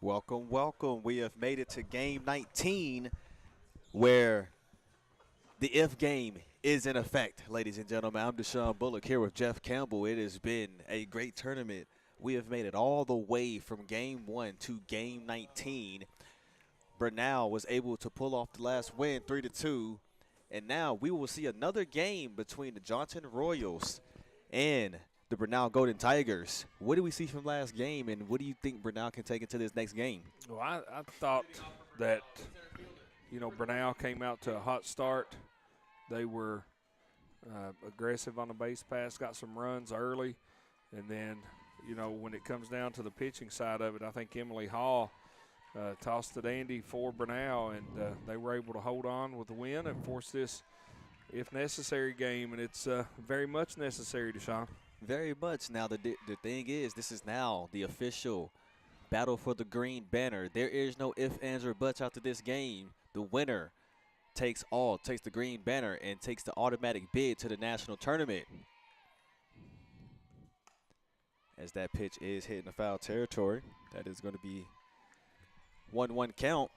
Welcome, welcome. We have made it to game 19 where the if game is in effect, ladies and gentlemen. I'm Deshaun Bullock here with Jeff Campbell. It has been a great tournament. We have made it all the way from game 1 to game 19. Brenau was able to pull off the last win 3-2. And now we will see another game between the Johnson Royals and the Brenau Golden Tigers. What did we see from last game, and what do you think Brenau can take into this next game? Well, I thought that, Brenau came out to a hot start. They were aggressive on the base pass, got some runs early. And then, when it comes down to the pitching side of it, I think Emily Hall tossed it Andy for Brenau, and they were able to hold on with the win and force this, if necessary, game. And it's very much necessary, Deshaun. Very much. Now, the thing is, this is now the official battle for the green banner. There is no ifs, ands, or buts after this game. The winner takes the green banner and takes the automatic bid to the national tournament. As that pitch is hitting the foul territory, that is going to be 1-1 count.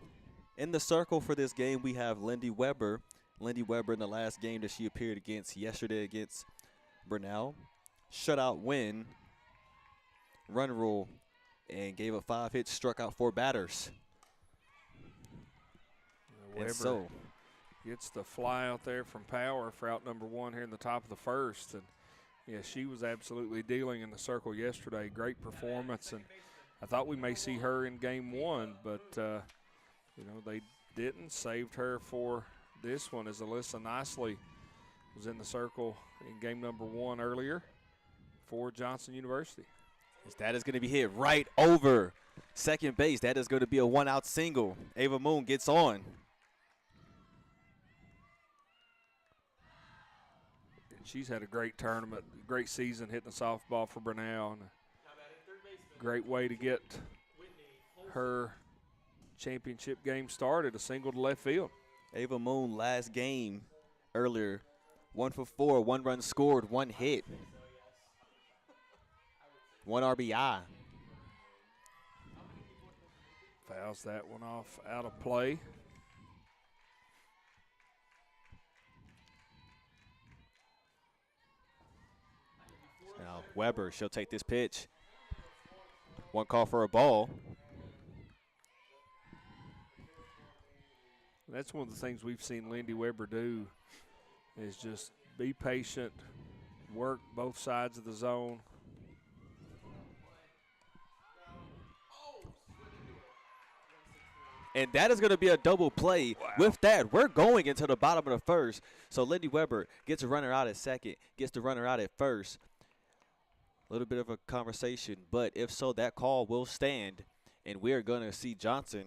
In the circle for this game, we have Lindy Weber. Lindy Weber in the last game that she appeared against yesterday against Brenau. Shutout win, run rule, and gave up 5 hits, struck out 4 batters. Weber gets the fly out there from Power for out number 1 here in the top of the first. And, yeah, she was absolutely dealing in the circle yesterday. Great performance, and I thought we may see her in game 1, but, they didn't. Saved her for this one as Alyssa Nicely was in the circle in game number 1 earlier for Johnson University. That is going to be hit right over second base. That is going to be a 1-out single. Ava Moon gets on. She's had a great tournament, great season hitting the softball for Brenau, and a great way to get her championship game started, a single to left field. Ava Moon last game earlier, 1 for 4, 1 run scored, 1 hit. 1 RBI. Fouls that one off out of play. Now Weber, she'll take this pitch. 1 call for a ball. That's one of the things we've seen Lindy Weber do is just be patient, work both sides of the zone. And that is going to be a double play. Wow. With that, we're going into the bottom of the first. So Lindy Weber gets a runner out at second, gets the runner out at first. A little bit of a conversation, but if so, that call will stand, and we are going to see Johnson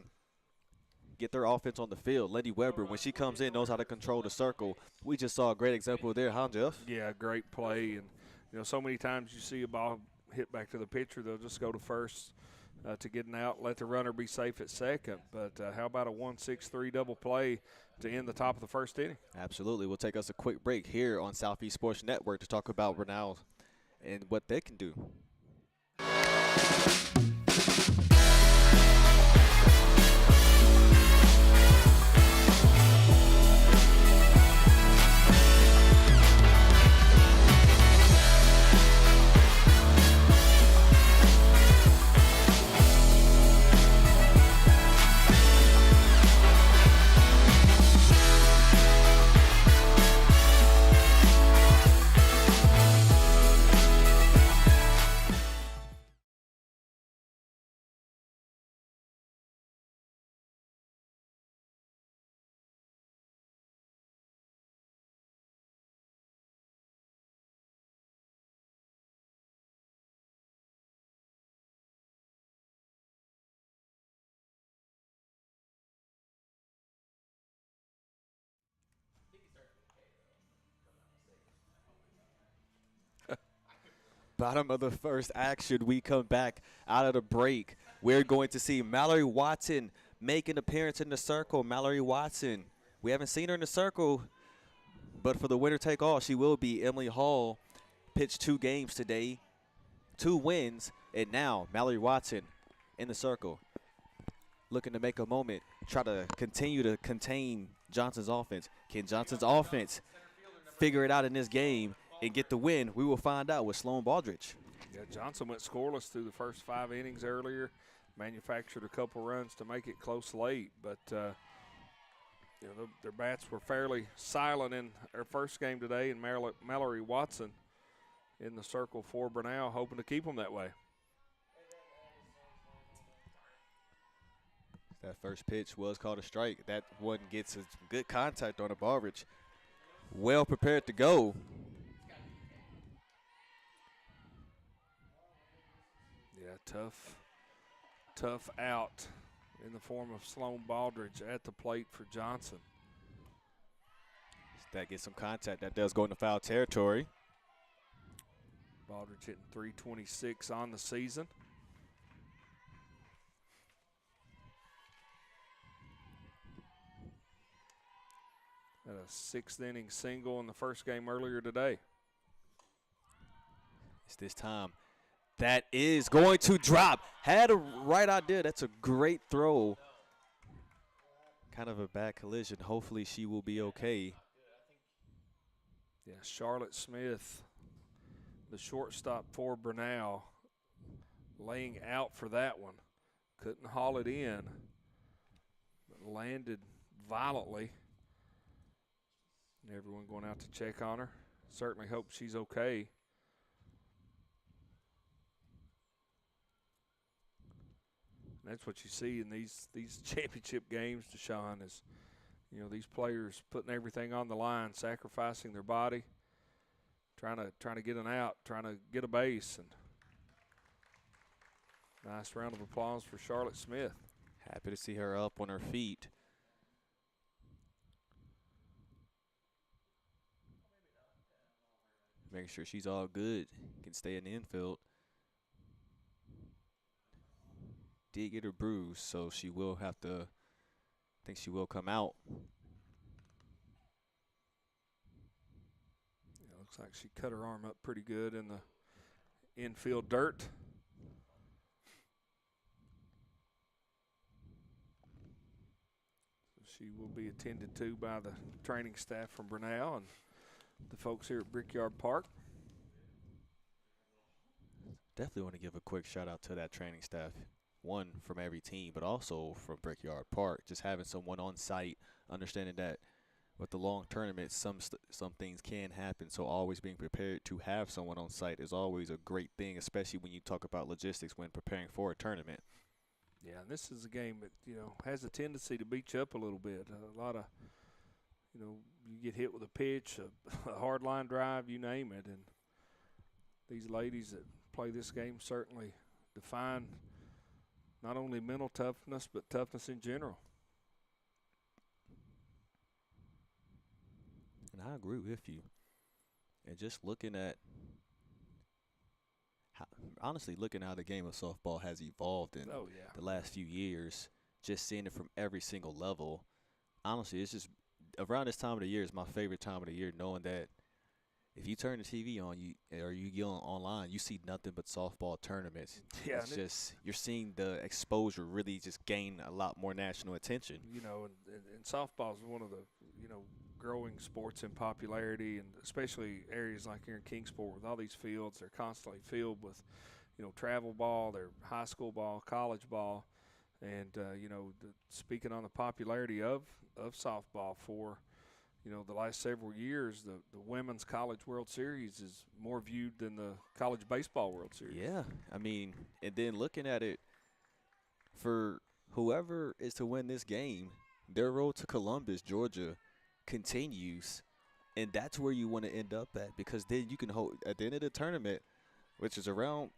get their offense on the field. Lindy Weber, when she comes in, knows how to control the circle. We just saw a great example there, huh, Jeff? Yeah, great play. And, so many times you see a ball hit back to the pitcher, they'll just go to first to get an out, let the runner be safe at second. But how about a 1-6-3 double play to end the top of the first inning? Absolutely. We'll take us a quick break here on Southeast Sports Network to talk about Brenau and what they can do. Bottom of the first action, we come back out of the break. We're going to see Mallory Watson make an appearance in the circle. Mallory Watson, we haven't seen her in the circle, but for the winner take all, she will be. Emily Hall pitched 2 games today, 2 wins, and now Mallory Watson in the circle. looking to make a moment, try to continue to contain Johnson's offense. Can Johnson's offense figure it out in this game and get the win? We will find out with Sloan Baldridge. Yeah, Johnson went scoreless through the first 5 innings earlier, manufactured a couple runs to make it close late, but you know, their bats were fairly silent in their first game today, and Mallory Watson in the circle for Brenau, hoping to keep them that way. That first pitch was called a strike. That one gets some good contact on the Baldridge. Well prepared to go. Yeah, tough out in the form of Sloan Baldridge at the plate for Johnson. That gets some contact. That does go into foul territory. Baldridge hitting .326 on the season. Had a 6th inning single in the first game earlier today. It's this time. That is going to drop. Had a right idea. That's a great throw. Kind of a bad collision. Hopefully she will be okay. Yeah, Charlotte Smith, the shortstop for Brenau, laying out for that one. Couldn't haul it in, but landed violently. And everyone going out to check on her. Certainly hope she's okay. And that's what you see in these championship games, Deshaun, is, you know, these players putting everything on the line, sacrificing their body, trying to get an out, trying to get a base. And nice round of applause for Charlotte Smith. Happy to see her up on her feet. Making sure she's all good, can stay in the infield. Did get her bruise, so she will have to, I think she will come out. Yeah, looks like she cut her arm up pretty good in the infield dirt. So she will be attended to by the training staff from Brenau and the folks here at Brickyard Park. Definitely want to give a quick shout out to that training staff. One from every team, but also from Brickyard Park. Just having someone on site, understanding that with the long tournament, some things can happen. So always being prepared to have someone on site is always a great thing, especially when you talk about logistics when preparing for a tournament. Yeah, and this is a game that, you know, has a tendency to beat you up a little bit. A lot of, you know, you get hit with a pitch, a hard line drive, you name it. And these ladies that play this game certainly define not only mental toughness, but toughness in general. And I agree with you. And just looking at looking how the game of softball has evolved in the last few years, just seeing it from every single level. Honestly, it's just around this time of the year is my favorite time of the year, knowing that if you turn the TV on, you get online, you see nothing but softball tournaments. Yeah, it's just you're seeing the exposure really just gain a lot more national attention. You know, and softball is one of the, you know, growing sports in popularity, and especially areas like here in Kingsport with all these fields, they're constantly filled with, you know, travel ball, their high school ball, college ball, and you know, speaking on the popularity of softball for, you know, the last several years, the Women's College World Series is more viewed than the College Baseball World Series. Yeah, I mean, and then looking at it, for whoever is to win this game, their road to Columbus, Georgia, continues, and that's where you want to end up at, because then you can hold at the end of the tournament, which is around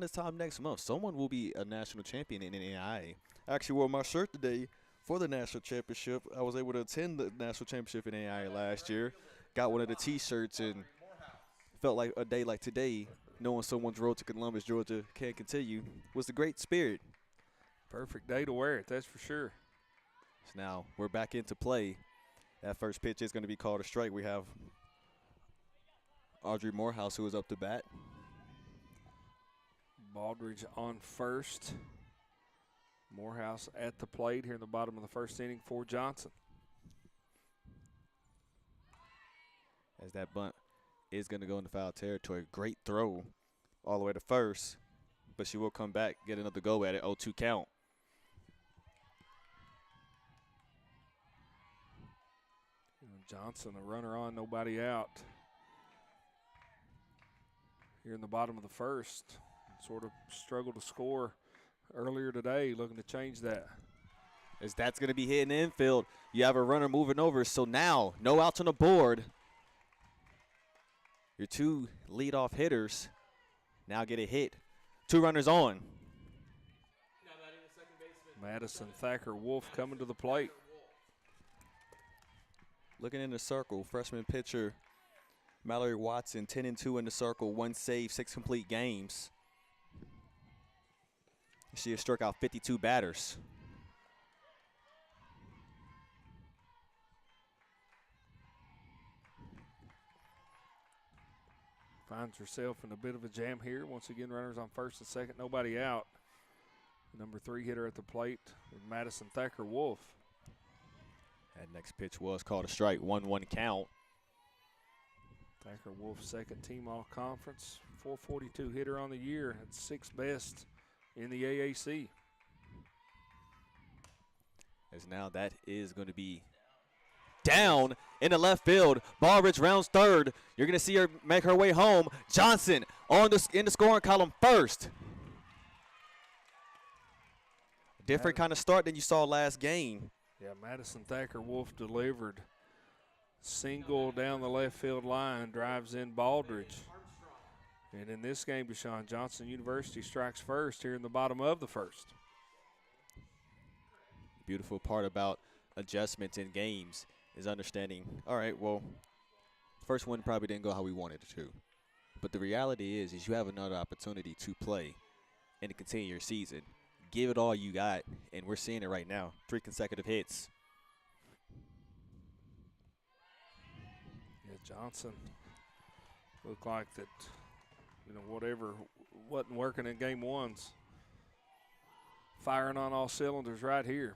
this time next month, someone will be a national champion in NAIA. I actually wore my shirt today for the national championship. I was able to attend the national championship in NAIA last year. Got one of the T-shirts, and felt like a day like today, knowing someone's road to Columbus, Georgia, can continue, was a great spirit. Perfect day to wear it, that's for sure. So now we're back into play. That first pitch is going to be called a strike. We have Audrey Morehouse, who is up to bat. Baldridge on first. Morehouse at the plate here in the bottom of the first inning for Johnson. As that bunt is going to go into foul territory. Great throw all the way to first, but she will come back, get another go at it. 0-2 count. Johnson, a runner on, nobody out. Here in the bottom of the first, sort of struggled to score earlier today, looking to change that. As that's going to be hit in the infield, you have a runner moving over, so now no outs on the board. Your two leadoff hitters now get a hit. 2 runners on. Madison Thacker Wolf coming to the plate. Looking in the circle, freshman pitcher Mallory Watson, 10-2 in the circle, 1 save, 6 complete games. She has struck out 52 batters. Finds herself in a bit of a jam here. Once again, runners on first and second, nobody out. Number 3 hitter at the plate with Madison Thacker Wolf. That next pitch was called a strike, 1-1 count. Thacker Wolf, second team all conference, 442 hitter on the year, at 6th best in the AAC. As now that is going to be down in the left field. Baldridge rounds third. You're going to see her make her way home. Johnson in the scoring column first. Different kind of start than you saw last game. Yeah, Madison Thacker Wolf delivered. Single down the left field line, drives in Baldridge. And in this game, Deshaun, Johnson University strikes first here in the bottom of the first. Beautiful part about adjustments in games is understanding, all right, well, first one probably didn't go how we wanted it to. But the reality is you have another opportunity to play and to continue your season. Give it all you got, and we're seeing it right now. 3 consecutive hits. Yeah, Johnson looked like that, whatever wasn't working in game one's firing on all cylinders right here.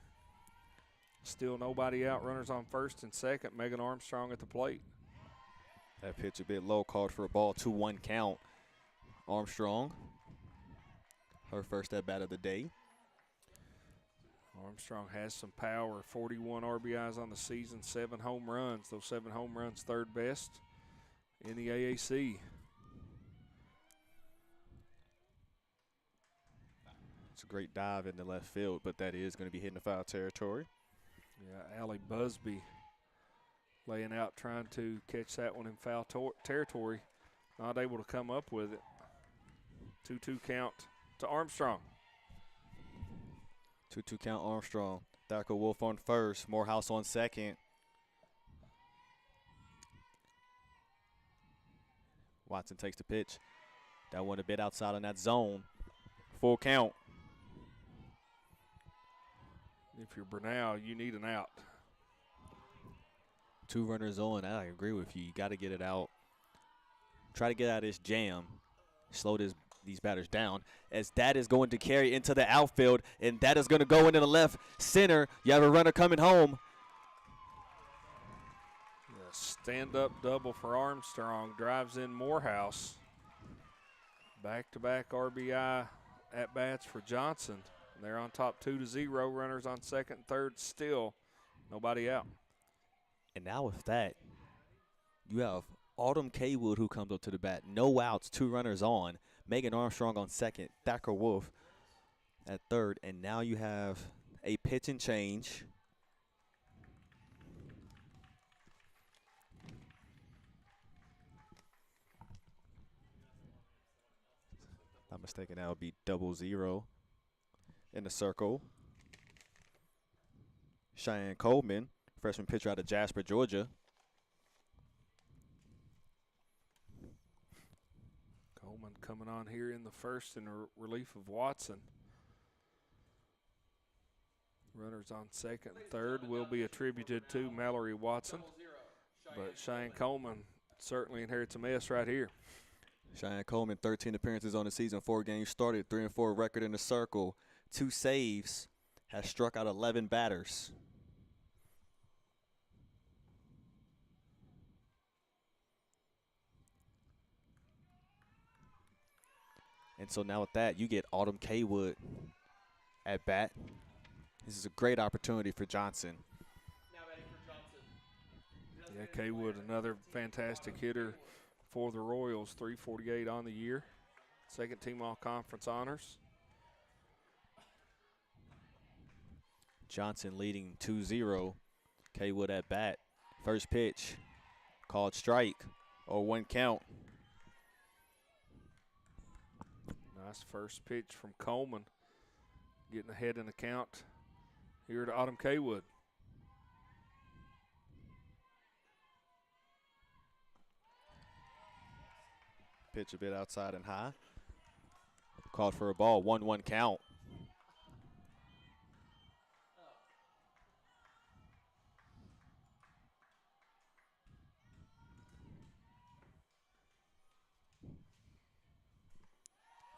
Still nobody out, runners on first and second. Megan Armstrong at the plate. That pitch a bit low, called for a ball, 2-1 count. Armstrong, her first at bat of the day. Armstrong has some power, 41 RBIs on the season, 7 home runs. Those 7 home runs, 3rd best in the AAC. It's a great dive in the left field, but that is going to be hitting the foul territory. Yeah, Allie Busby laying out, trying to catch that one in foul territory. Not able to come up with it. 2-2 count to Armstrong. 2-2 count Armstrong. Thacker Wolf on first. Morehouse on second. Watson takes the pitch. That one a bit outside on that zone. Full count. If you're Brenau, you need an out. 2 runners on. I agree with you. You got to get it out. Try to get out of this jam. Slow these batters down, as that is going to carry into the outfield, and that is going to go into the left center. You have a runner coming home. Yeah, stand-up double for Armstrong. Drives in Morehouse. Back-to-back RBI at-bats for Johnson. They're on top 2-0. Runners on second and third still. Nobody out. And now with that, you have Autumn Kaywood who comes up to the bat. No outs, 2 runners on. Megan Armstrong on second. Thacker Wolf at third. And now you have a pitch and change. Not mistaken, that would be 0-0 in the circle. Cheyenne Coleman, freshman pitcher out of Jasper, Georgia. Coleman coming on here in the first in relief of Watson. Runners on second and third will be attributed to Mallory Watson. But Cheyenne Coleman certainly inherits a mess right here. Cheyenne Coleman, 13 appearances on the season, 4 games started, 3-4 record in the circle, 2 saves. has struck out 11 batters. And so now with that, you get Autumn Kaywood at bat. This is a great opportunity for Johnson. Yeah, Kaywood, another fantastic hitter for the Royals, 348 on the year. Second team all-conference honors. Johnson leading 2-0. Kaywood at bat. First pitch, called strike, 0-1 count. Nice first pitch from Coleman, getting ahead in the count here to Autumn Kaywood. Pitch a bit outside and high. Called for a ball, 1-1 count.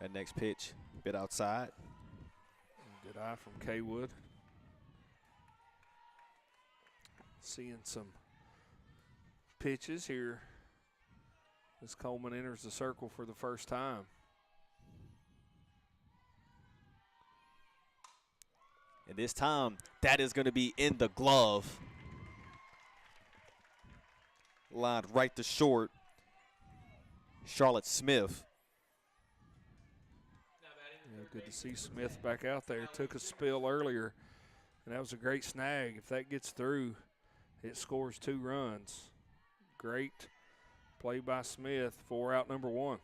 That next pitch, a bit outside. Good eye from Kaywood. Seeing some pitches here as Coleman enters the circle for the first time. And this time, that is going to be in the glove. Lined right to short. Charlotte Smith. Yeah, good to see Smith back out there. Took a spill earlier, and that was a great snag. If that gets through, it scores 2 runs. Great play by Smith for out number 1.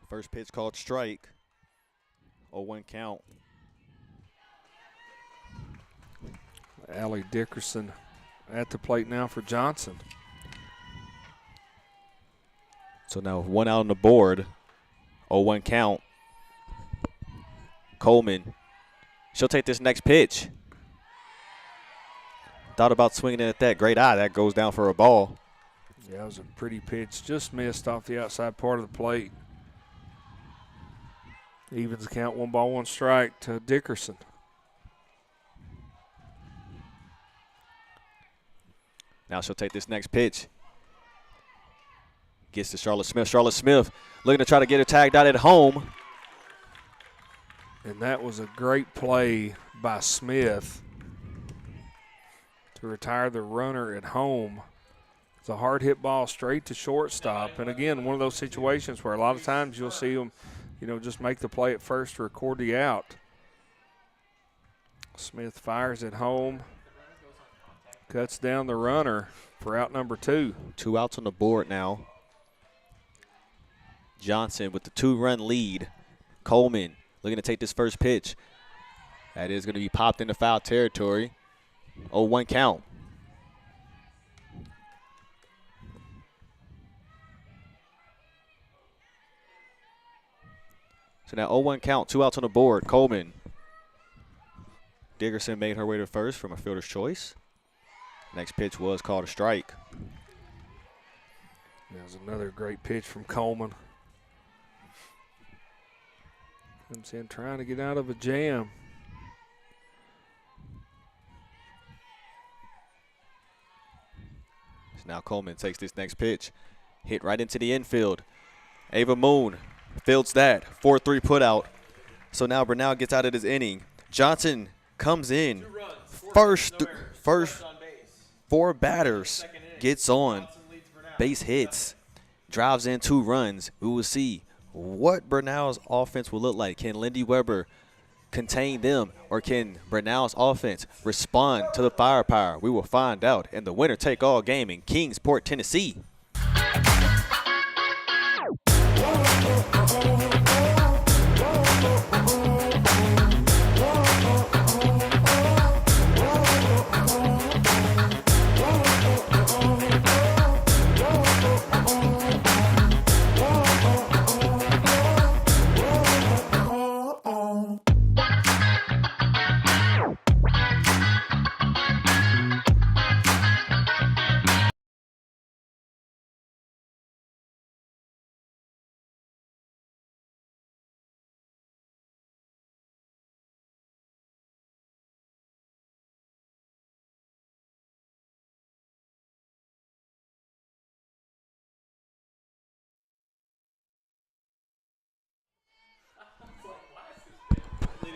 First pitch called strike. 0-1 count. Allie Dickerson at the plate now for Johnson. So now 1 out on the board. 0-1 count. Coleman. She'll take this next pitch. Thought about swinging it at that. Great eye. That goes down for a ball. Yeah, it was a pretty pitch. Just missed off the outside part of the plate. Evens the count, 1 ball, 1 strike to Dickerson. Now she'll take this next pitch. Gets to Charlotte Smith. Charlotte Smith looking to try to get her tagged out at home. And that was a great play by Smith to retire the runner at home. It's a hard hit ball straight to shortstop. And again, one of those situations where a lot of times you'll see them, just make the play at first to record the out. Smith fires at home. Cuts down the runner for out number 2. 2 outs on the board now. Johnson with the 2-run lead. Coleman looking to take this first pitch. That is going to be popped into foul territory. 0-1 count. So now 0-1 count, 2 outs on the board. Coleman. Dickerson made her way to first from a fielder's choice. Next pitch was called a strike. That was another great pitch from Coleman. Comes in trying to get out of a jam. So now Coleman takes this next pitch. Hit right into the infield. Ava Moon fields that. 4-3 put out. So now Brenau gets out of this inning. Johnson comes in. First 4 batters. Gets on. Base hits. Drives in 2 runs. We will see what Brenau's offense will look like. Can Lindy Weber contain them, or can Brenau's offense respond to the firepower? We will find out in the winner-take-all game in Kingsport, Tennessee.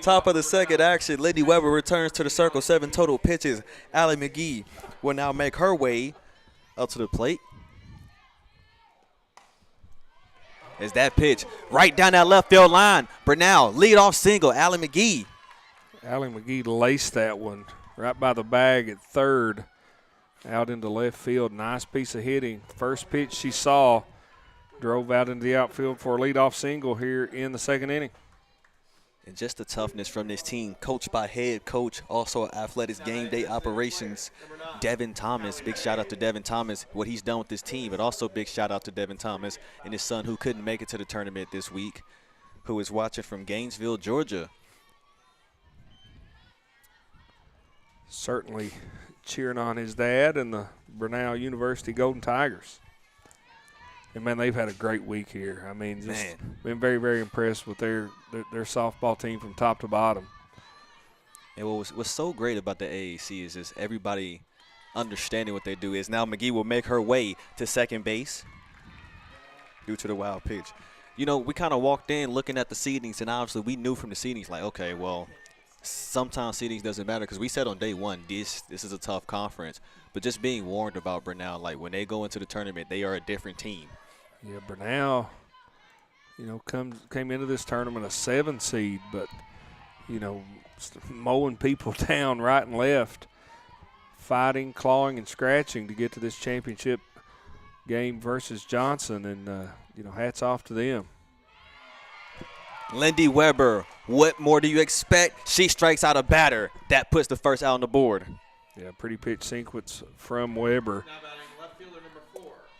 Top of the second action, Lindy Weber returns to the circle. 7 total pitches. Allie McGee will now make her way up to the plate. Is that pitch right down that left field line. Brenau, leadoff single, Allie McGee. Allie McGee laced that one right by the bag at third, out into left field. Nice piece of hitting. First pitch she saw, drove out into the outfield for a leadoff single here in the second inning. And just the toughness from this team, coached by head coach, also athletics game day operations, Devin Thomas. Big shout out to Devin Thomas, what he's done with this team, but also big shout out to Devin Thomas and his son who couldn't make it to the tournament this week, who is watching from Gainesville, Georgia. Certainly cheering on his dad and the Brenau University Golden Tigers. And, man, they've had a great week here. I mean, just been very, very impressed with their softball team from top to bottom. And what's so great about the AAC is just everybody understanding what they do is now McGee will make her way to second base due to the wild pitch. You know, we kind of walked in looking at the seedings, and obviously we knew from the seedings, like, okay, well, sometimes seedings doesn't matter because we said on day one this is a tough conference. But just being warned about Brenau, like when they go into the tournament, they are a different team. Yeah, Brenau, you know, came into this tournament a 7 seed, but, you know, mowing people down right and left, fighting, clawing, and scratching to get to this championship game versus Johnson. And, you know, hats off to them. Lindy Weber, what more do you expect? She strikes out a batter. That puts the first out on the board. Yeah, pretty pitch sequence from Weber.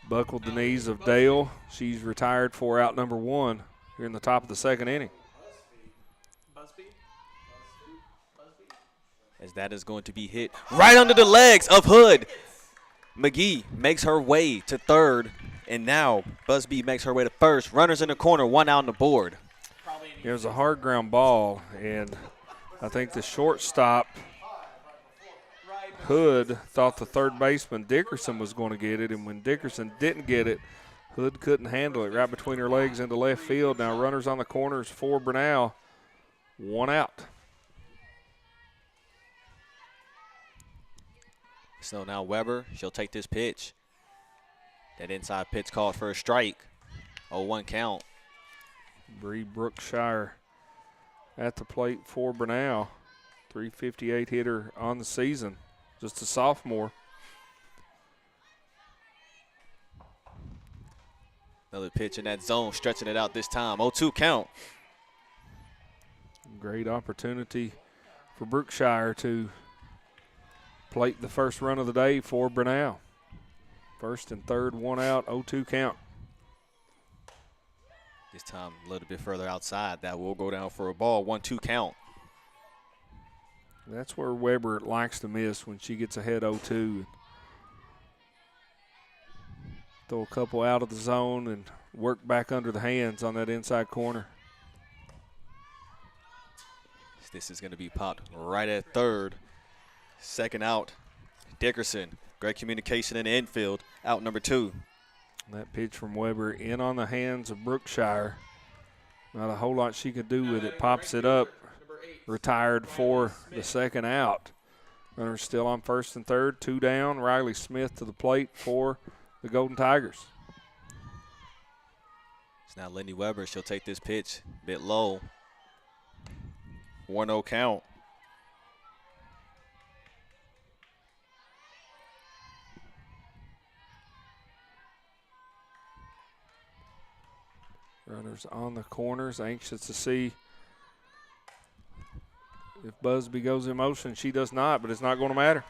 Buckled the knees of Dale. She's retired for out number 1 here in the top of the second inning. As that is going to be hit right under the legs of Hood. McGee makes her way to third, and now Busby makes her way to first. Runners in the corner, 1 out on the board. It was a hard ground ball, and I think the shortstop, Hood, thought the third baseman, Dickerson, was going to get it, and when Dickerson didn't get it, Hood couldn't handle it right between her legs into left field. Now runners on the corners for Brenau, 1 out. So now Weber, she'll take this pitch. That inside pitch called for a strike. 0-1 count. Bree Brookshire at the plate for Brenau. 358 hitter on the season, just a sophomore. Another pitch in that zone, stretching it out this time. 0-2 count. Great opportunity for Brookshire to plate the first run of the day for Brenau. First and third, 1 out, 0-2 count. This time a little bit further outside. That will go down for a ball. 1-2 count. That's where Weber likes to miss when she gets ahead 0-2. Throw a couple out of the zone and work back under the hands on that inside corner. This is going to be popped right at third. Second out, Dickerson. Great communication in the infield. Out number 2. That pitch from Weber in on the hands of Brookshire. Not a whole lot she could do with it. Pops it up. Retired for the second out. Runners still on first and third. 2 down. Riley Smith to the plate for the Golden Tigers. It's now Lindy Weber. She'll take this pitch a bit low. 1-0 count. Runners on the corners, anxious to see if Busby goes in motion. She does not, but it's not going to matter.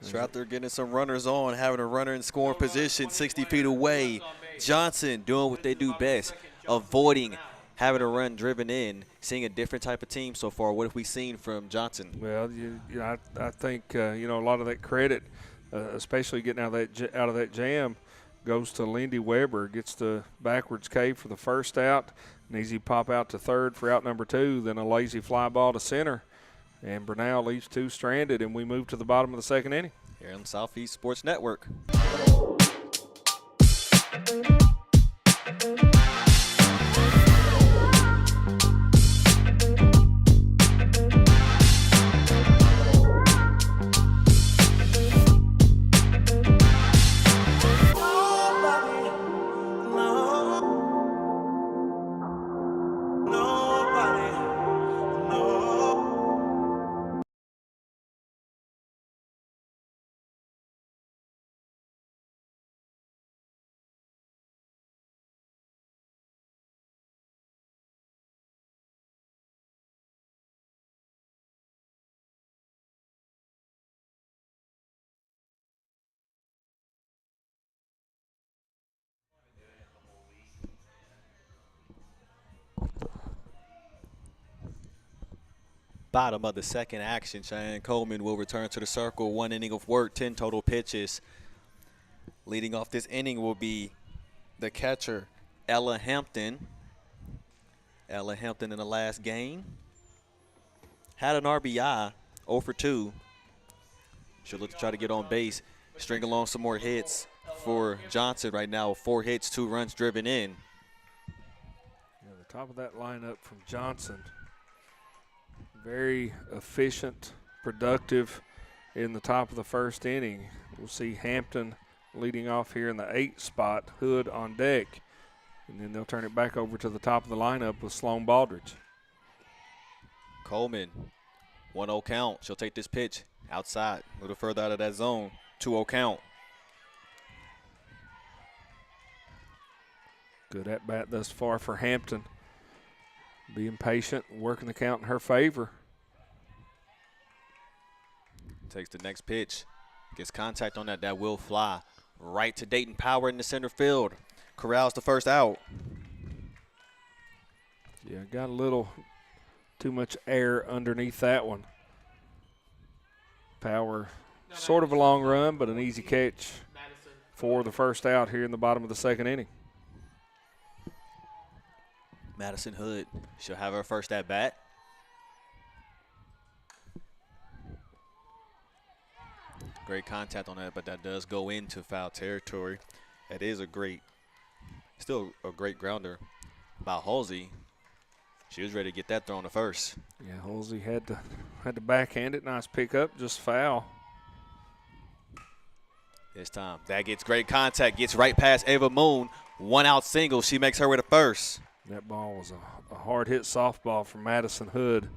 So out there getting some runners on, having a runner in scoring position 60 feet away. Johnson doing what they do best, avoiding having a run driven in, seeing a different type of team so far. What have we seen from Johnson? Well, I think a lot of that credit, especially getting out of that jam, goes to Lindy Weber. Gets the backwards K for the first out. An easy pop out to third for out number 2. Then a lazy fly ball to center. And Brenau leaves 2 stranded, and we move to the bottom of the second inning. Here on Southeast Sports Network. bottom of the second action. Cheyenne Coleman will return to the circle. 1 inning of work, 10 total pitches. Leading off this inning will be the catcher, Ella Hampton. Ella Hampton in the last game had an RBI, 0 for 2. She'll look to try to get on base, string along some more hits for Johnson right now. 4 hits, 2 runs driven in. Yeah, the top of that lineup from Johnson. Very efficient, productive in the top of the first inning. We'll see Hampton leading off here in the 8th spot, Hood on deck. And then they'll turn it back over to the top of the lineup with Sloan Baldridge. Coleman, 1-0 count. She'll take this pitch outside, a little further out of that zone. 2-0 count. Good at bat thus far for Hampton. Being patient, working the count in her favor. Takes the next pitch. Gets contact on that. That will fly right to Dayton Power in the center field. Corrals the first out. Yeah, got a little too much air underneath that one. Power, sort of a long run, but an easy catch for the first out here in the bottom of the second inning. Madison Hood, she'll have her first at bat. Great contact on that, but that does go into foul territory. That is still a great grounder by Halsey. She was ready to get that thrown to first. Yeah, Halsey had to backhand it. Nice pickup, just foul. This time, that gets great contact, gets right past Ava Moon. 1 out single, she makes her way to first. That ball was a hard hit softball from Madison Hood.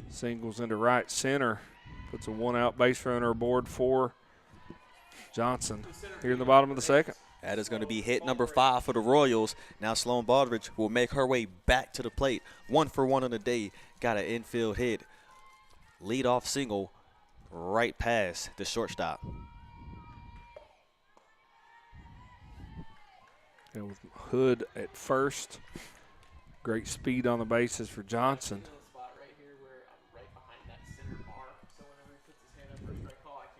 Singles into right center. Puts a 1 out base runner aboard for Johnson here in the bottom of the second. That is going to be hit number 5 for the Royals. Now Sloan Baldridge will make her way back to the plate. 1 for 1 on the day. Got an infield hit. Lead-off single right past the shortstop. And with Hood at first. Great speed on the bases for Johnson.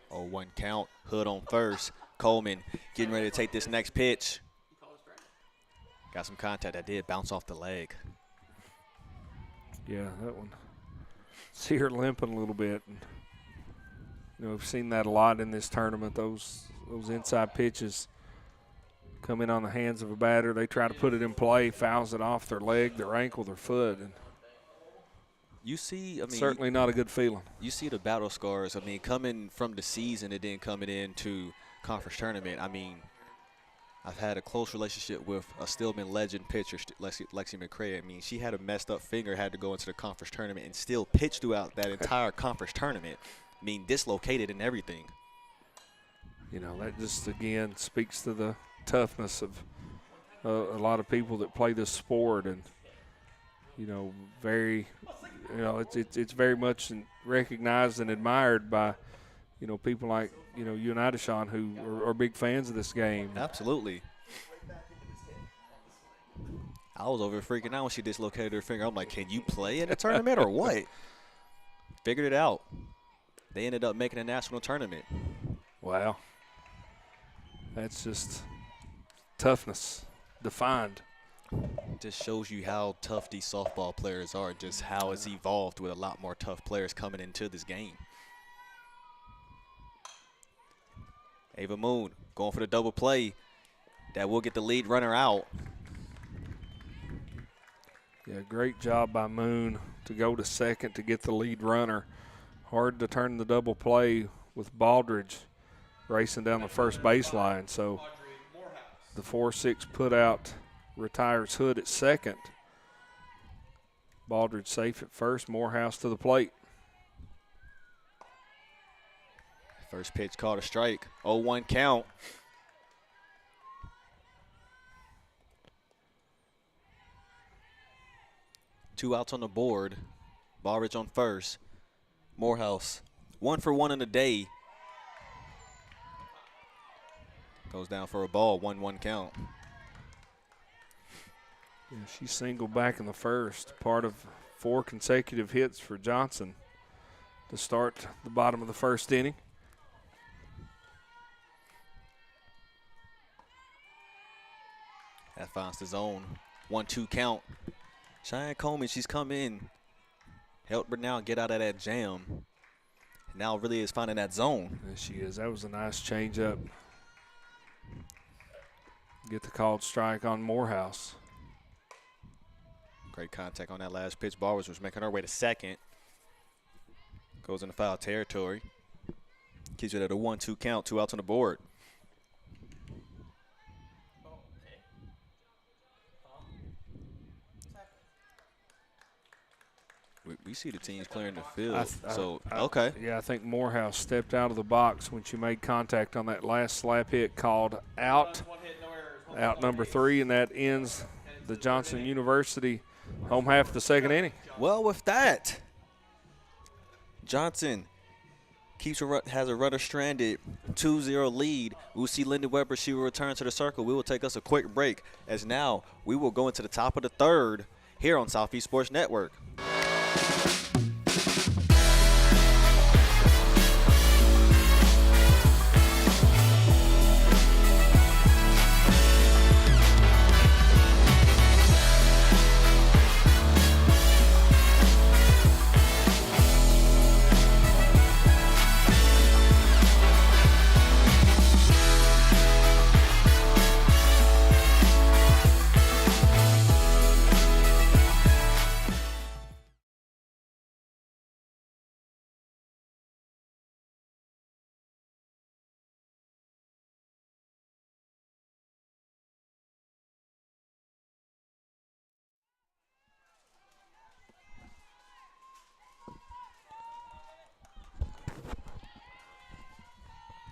0-1 count. Hood on first. Coleman getting ready to take this next pitch. Got some contact. That did bounce off the leg. Yeah, that one. See her limping a little bit. And, we've seen that a lot in this tournament. Those inside pitches come in on the hands of a batter. They try to put it in play, fouls it off their leg, their ankle, their foot. And you see, certainly not a good feeling. You see the battle scars. Coming from the season and then coming into conference tournament. I've had a close relationship with a Stillman legend pitcher, Lexi McCray. She had a messed up finger, had to go into the conference tournament and still pitch throughout that entire conference tournament. Dislocated and everything. That just, again, speaks to the toughness of a lot of people that play this sport. And, it's very much recognized and admired by, people like, you and I, Deshaun, who are big fans of this game. Absolutely. I was over freaking out when she dislocated her finger. I'm like, can you play in a tournament or what? Figured it out. They ended up making a national tournament. Wow. That's just toughness defined. Just shows you how tough these softball players are, just how it's evolved with a lot more tough players coming into this game. Ava Moon going for the double play. That will get the lead runner out. Yeah, great job by Moon to go to second to get the lead runner. Hard to turn the double play with Baldridge racing down the first baseline. So the 4-6 put out retires Hood at second. Baldridge safe at first. Morehouse to the plate. First pitch called a strike. 0-1 count. Two outs on the board. Baldridge on first. Morehouse 1 for 1 in the day. Goes down for a ball. 1-1 count. Yeah, she singled back in the first. Part of 4 consecutive hits for Johnson to start the bottom of the first inning. That finds the zone. 1-2 count. Cheyenne Coleman, she's come in, helped Brenau get out of that jam. Now really is finding that zone. There she is. That was a nice changeup. Get the called strike on Morehouse. Great contact on that last pitch. Barbers was making her way to second. Goes into foul territory. Keeps it at a 1-2 count, 2 outs on the board. We see the teams clearing the field. Okay. Yeah, I think Morehouse stepped out of the box when she made contact on that last slap hit, called out. Out number 3, and that ends the Johnson University home half of the second inning. Well, with that, Johnson has a runner stranded, 2-0 lead. We'll see Lindy Weber. She will return to the circle. We will take us a quick break, as now we will go into the top of the third here on Southeast Sports Network.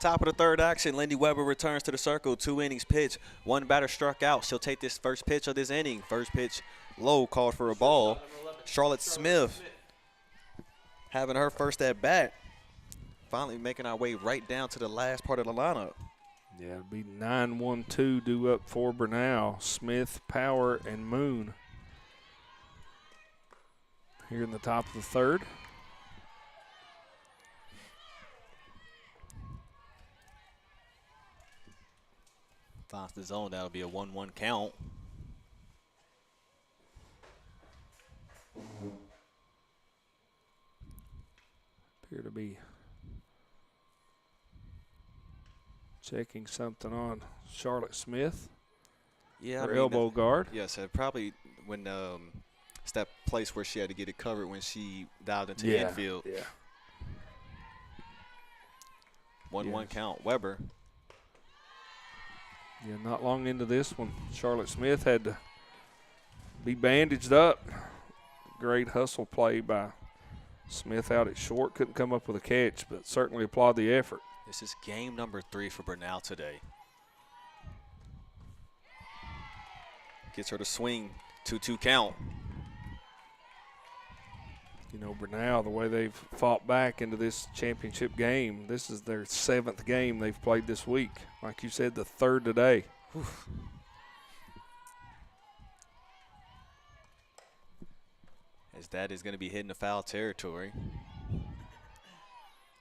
Top of the third action, Lindy Weber returns to the circle. 2 innings pitch. 1 batter struck out. She'll take this first pitch of this inning. First pitch low, called for a ball. Charlotte Smith having her first at bat. Finally making our way right down to the last part of the lineup. Yeah, it'll be 9-1-2 due up for Brenau. Smith, Power, and Moon here in the top of the third. Finds the zone. That'll be a 1-1 count. Appear to be checking something on Charlotte Smith. Yeah, her elbow guard. Yes, probably when it's that place where she had to get it covered when she dived into the infield. Yeah. 1-1 count. Weber. Yeah, not long into this one, Charlotte Smith had to be bandaged up. Great hustle play by Smith out at short. Couldn't come up with a catch, but certainly applaud the effort. This is game number 3 for Brenau today. Gets her to swing. 2-2 count. You know, Brenau, the way they've fought back into this championship game, this is their 7th game they've played this week. Like you said, the 3rd today. Whew. As that is going to be hitting the foul territory. You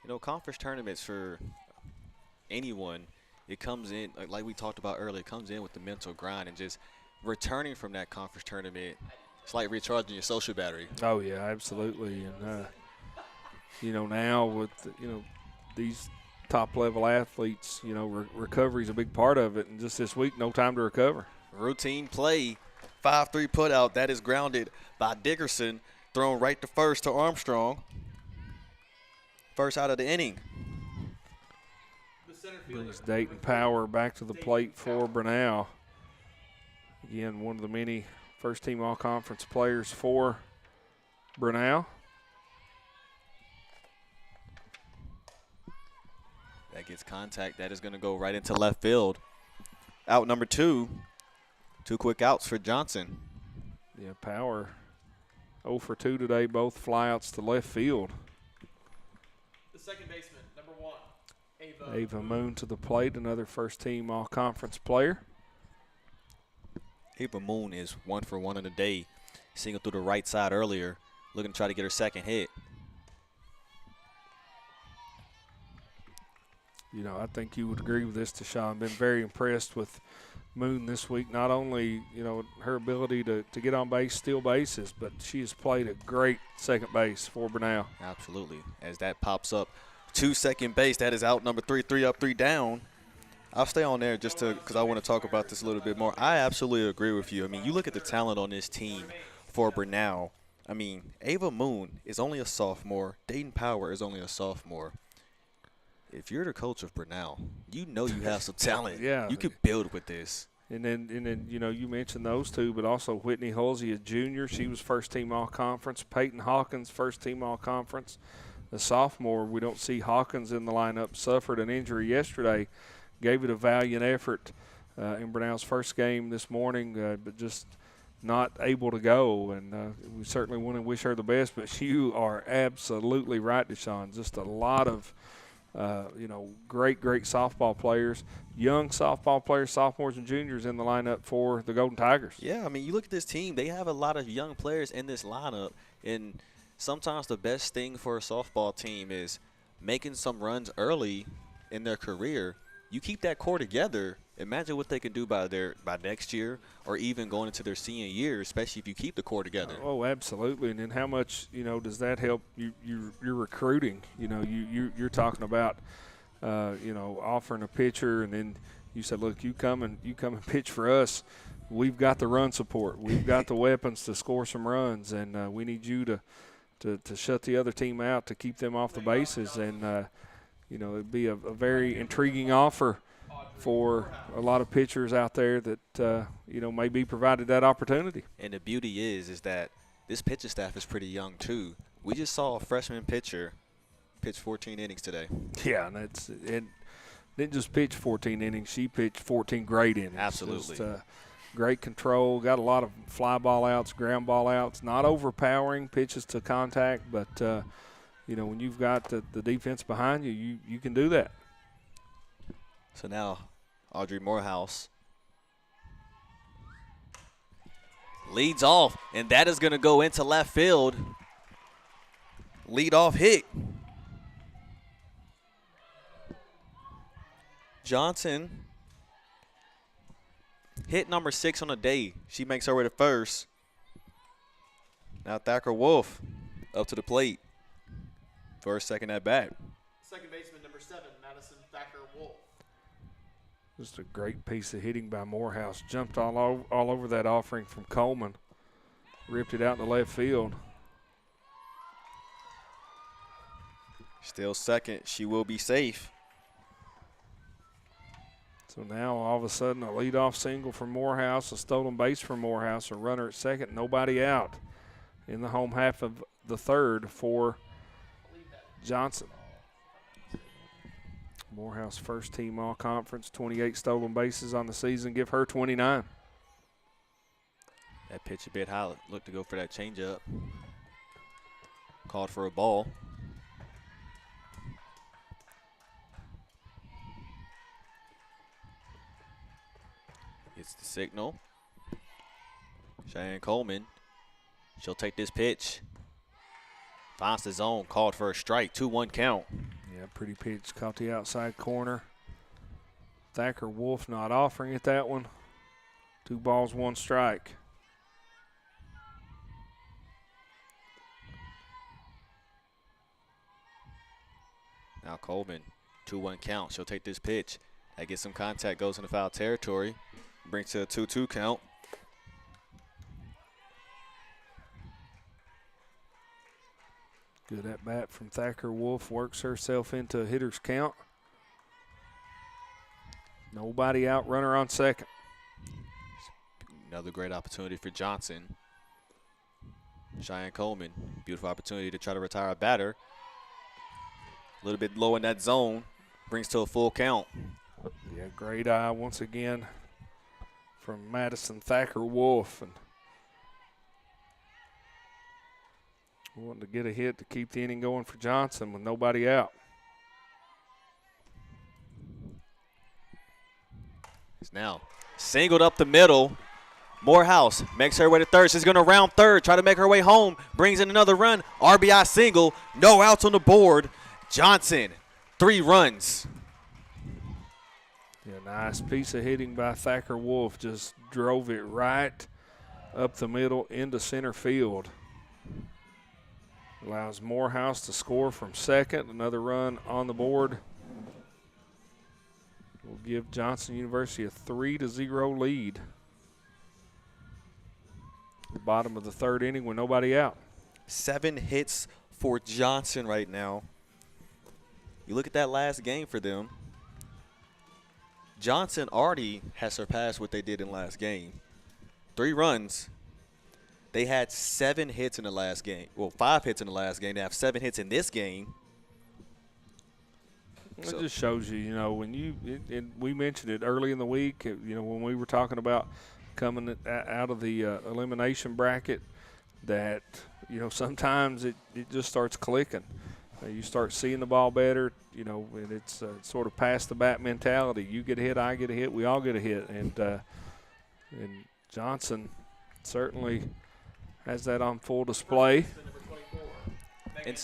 know, conference tournaments for anyone, it comes in, like we talked about earlier, it comes in with the mental grind, and just returning from that conference tournament, it's like recharging your social battery. Oh, yeah, absolutely. And, you know, now with, these top-level athletes, recovery is a big part of it. And just this week, no time to recover. Routine play, 5-3 put out. That is grounded by Dickerson, thrown right to first to Armstrong. First out of the inning. Brings Dayton Power back to the plate for Brenau. Again, one of the many first-team all-conference players for Brenau. That gets contact. That is going to go right into left field. Out number 2. 2 quick outs for Johnson. Yeah, Power 0 for 2 today, both flyouts to left field. The second baseman, number 1, Ava Moon to the plate, another first-team all-conference player. Ava Moon is 1 for 1 in the day. Single through the right side earlier. looking to try to get her second hit. You know, I think you would agree with this, Deshaun. Been very impressed with Moon this week. Not only, you know, her ability to get on base, steal bases, but she has played a great second base for Brenau. Absolutely. As that pops up to second base, that is out number 3, 3 up, 3 down. I'll stay on there just because I want to talk about this a little bit more. I absolutely agree with you. I mean, you look at the talent on this team for Brenau. I mean, Ava Moon is only a sophomore. Dayton Power is only a sophomore. If you're the coach of Brenau, you know you have some talent. Yeah. You could build with this. And then you know, you mentioned those two, but also Whitney Hulsey, a junior. She was first-team all-conference. Peyton Hawkins, first-team all-conference. The sophomore, we don't see Hawkins in the lineup, suffered an injury yesterday, gave it a valiant effort in Brenau's first game this morning, but just not able to go. And we certainly want to wish her the best, but you are absolutely right, Deshaun. Just a lot of you know, great softball players, young softball players, sophomores and juniors in the lineup for the Golden Tigers. Yeah, I mean, you look at this team, they have a lot of young players in this lineup, and sometimes the best thing for a softball team is making some runs early in their career. You keep that core together, imagine what they can do by next year or even going into their senior year, especially if you keep the core together. Oh, absolutely. And then how much, you know, does that help your recruiting? You know, you're talking about, you know, offering a pitcher, and then you said, look, you come and pitch for us. We've got the run support. We've got the weapons to score some runs, and we need you to shut the other team out, to keep them off the bases. And, you know, it'd be a very intriguing offer for a lot of pitchers out there that, you know, may be provided that opportunity. And the beauty is that this pitching staff is pretty young too. We just saw a freshman pitcher pitch 14 innings today. Yeah, and it didn't just pitch 14 innings. She pitched 14 great innings. Absolutely. Just, great control, got a lot of fly ball outs, ground ball outs, not overpowering pitches to contact, but, you know, when you've got the defense behind you, you can do that. So now Audrey Morehouse leads off, and that is going to go into left field. Lead off hit. Johnson, hit number 6 on the day. She makes her way to first. Now Thacker Wolf up to the plate for her second at bat. Second baseman, number 7, Madison Thacker Wolf. Just a great piece of hitting by Morehouse. Jumped all over that offering from Coleman. Ripped it out to left field. Still second. She will be safe. So now all of a sudden a leadoff single for Morehouse, a stolen base for Morehouse, a runner at second, nobody out in the home half of the third for Johnson. Morehouse first team all conference, 28 stolen bases on the season, give her 29. That pitch a bit high, looked to go for that changeup. Called for a ball. Gets the signal. Cheyenne Coleman, she'll take this pitch. Finds the zone, called for a strike, 2-1 count. Yeah, pretty pitch, caught the outside corner. Thacker Wolf not offering it that one. 2 balls, 1 strike. Now Coleman, 2-1 count. She'll take this pitch. That gets some contact, goes into foul territory. Brings to a 2-2 count. Good at bat from Thacker Wolf, works herself into a hitter's count. Nobody out, runner on second. Another great opportunity for Johnson. Cheyenne Coleman, beautiful opportunity to try to retire a batter. A little bit low in that zone, brings to a full count. Yeah, great eye once again from Madison Thacker Wolf. And wanting to get a hit to keep the inning going for Johnson with nobody out. He's now singled up the middle. Morehouse makes her way to third. She's going to round third, try to make her way home. Brings in another run. RBI single. No outs on the board. Johnson, 3 runs. Yeah, nice piece of hitting by Thacker Wolf. Just drove it right up the middle into center field. Allows Morehouse to score from second. Another run on the board will give Johnson University a 3-0 lead. The bottom of the third inning with nobody out. 7 hits for Johnson right now. You look at that last game for them. Johnson already has surpassed what they did in last game. 3 runs. They had 7 hits in the last game. Well, 5 hits in the last game. They have 7 hits in this game. It just shows you, when we mentioned it early in the week, when we were talking about coming out of the elimination bracket, that, sometimes it just starts clicking. You start seeing the ball better, and it's sort of pass the bat mentality. You get a hit, I get a hit, we all get a hit. And Johnson certainly has that on full display. And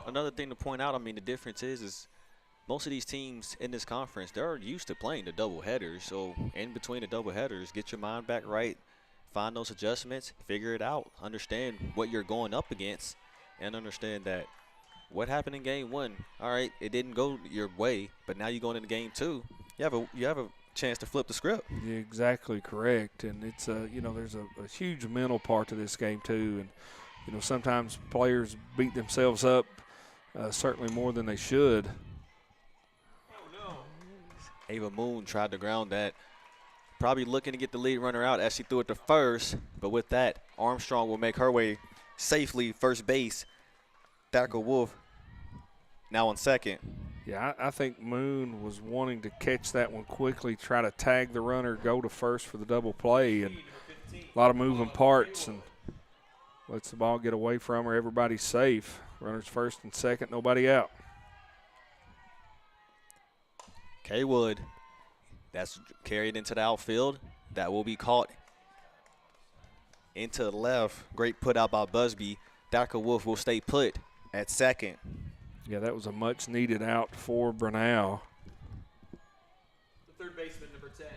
another thing to point out, the difference is most of these teams in this conference, they're used to playing the doubleheaders. So in between the doubleheaders, get your mind back right, find those adjustments, figure it out, understand what you're going up against, and understand that what happened in game 1, all right, it didn't go your way, but now you're going into game 2, you have a chance to flip the script. You're exactly correct. And it's, there's a huge mental part to this game too. And, sometimes players beat themselves up certainly more than they should. Ava Moon tried to ground that. Probably looking to get the lead runner out as she threw it to first. But with that, Armstrong will make her way safely first base. Thacker Wolf now on second. Yeah, I think Moon was wanting to catch that one quickly, try to tag the runner, go to first for the double play. And a lot of moving parts, and lets the ball get away from her. Everybody's safe. Runners first and second, nobody out. Kaywood, that's carried into the outfield. That will be caught into the left. Great put out by Busby. Thacker Wolf will stay put at second. Yeah, that was a much-needed out for Brenau. The third baseman, number 10,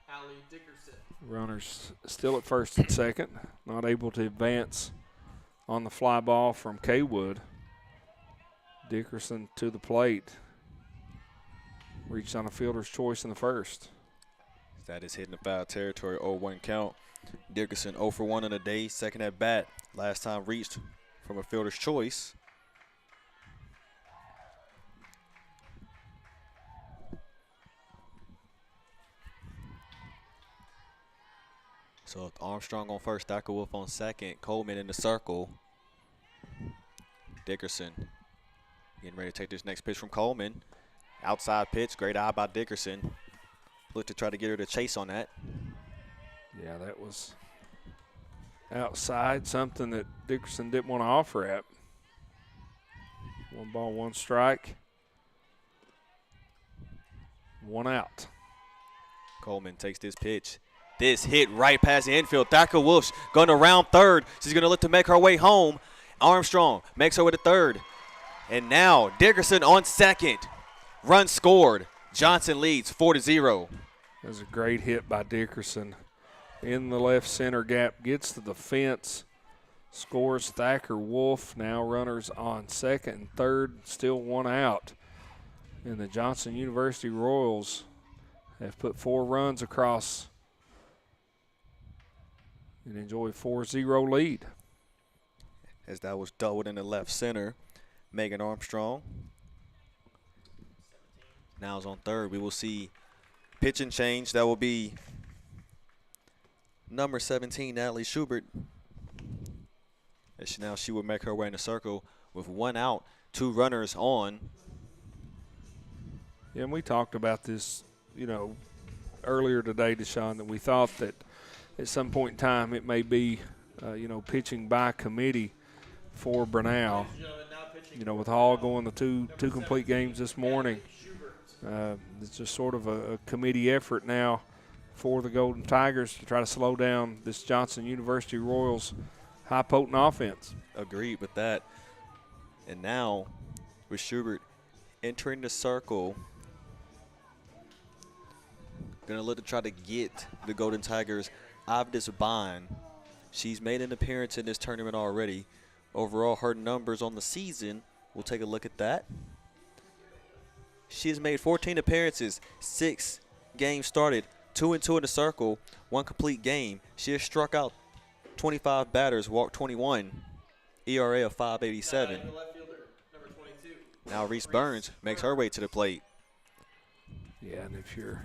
Allie Dickerson. Runners still at first and second. Not able to advance on the fly ball from Kaywood. Dickerson to the plate. Reached on a fielder's choice in the first. That is hitting the foul territory, 0-1 count. Dickerson 0 for 1 on the day, second at bat. Last time reached from a fielder's choice. So Armstrong on first, Thacker Wolf on second, Coleman in the circle. Dickerson getting ready to take this next pitch from Coleman. Outside pitch, great eye by Dickerson. Look to try to get her to chase on that. Yeah, that was outside, something that Dickerson didn't want to offer at. 1 ball, 1 strike. 1 out. Coleman takes this pitch. This hit right past the infield. Thacker Wolf's going to round third. She's going to look to make her way home. Armstrong makes her way to third. And now Dickerson on second. Run scored. Johnson leads 4-0. That was a great hit by Dickerson. In the left center gap, gets to the fence, scores Thacker Wolf. Now runners on second and third, still 1 out. And the Johnson University Royals have put 4 runs across and enjoy a 4-0 lead. As that was doubled in the left center, Megan Armstrong. Now is on third. We will see pitch and change. That will be number 17, Natalie Schubert. As now she will make her way in the circle with 1 out, 2 runners on. Yeah, and we talked about this, earlier today, Deshaun, that we thought that at some point in time it may be, pitching by committee for Brenau. With Hall going the two complete games this morning. It's just sort of a committee effort now for the Golden Tigers to try to slow down this Johnson University Royals high potent offense. Agreed with that. And now with Schubert entering the circle, going to look to try to get the Golden Tigers out of this bind. She's made an appearance in this tournament already. Overall, her numbers on the season, we'll take a look at that. She has made 14 appearances, 6 games started, 2-2 in the circle, 1 complete game. She has struck out 25 batters, walked 21, ERA of 5.87. Now Reese Burns makes her way to the plate. Yeah, and if you're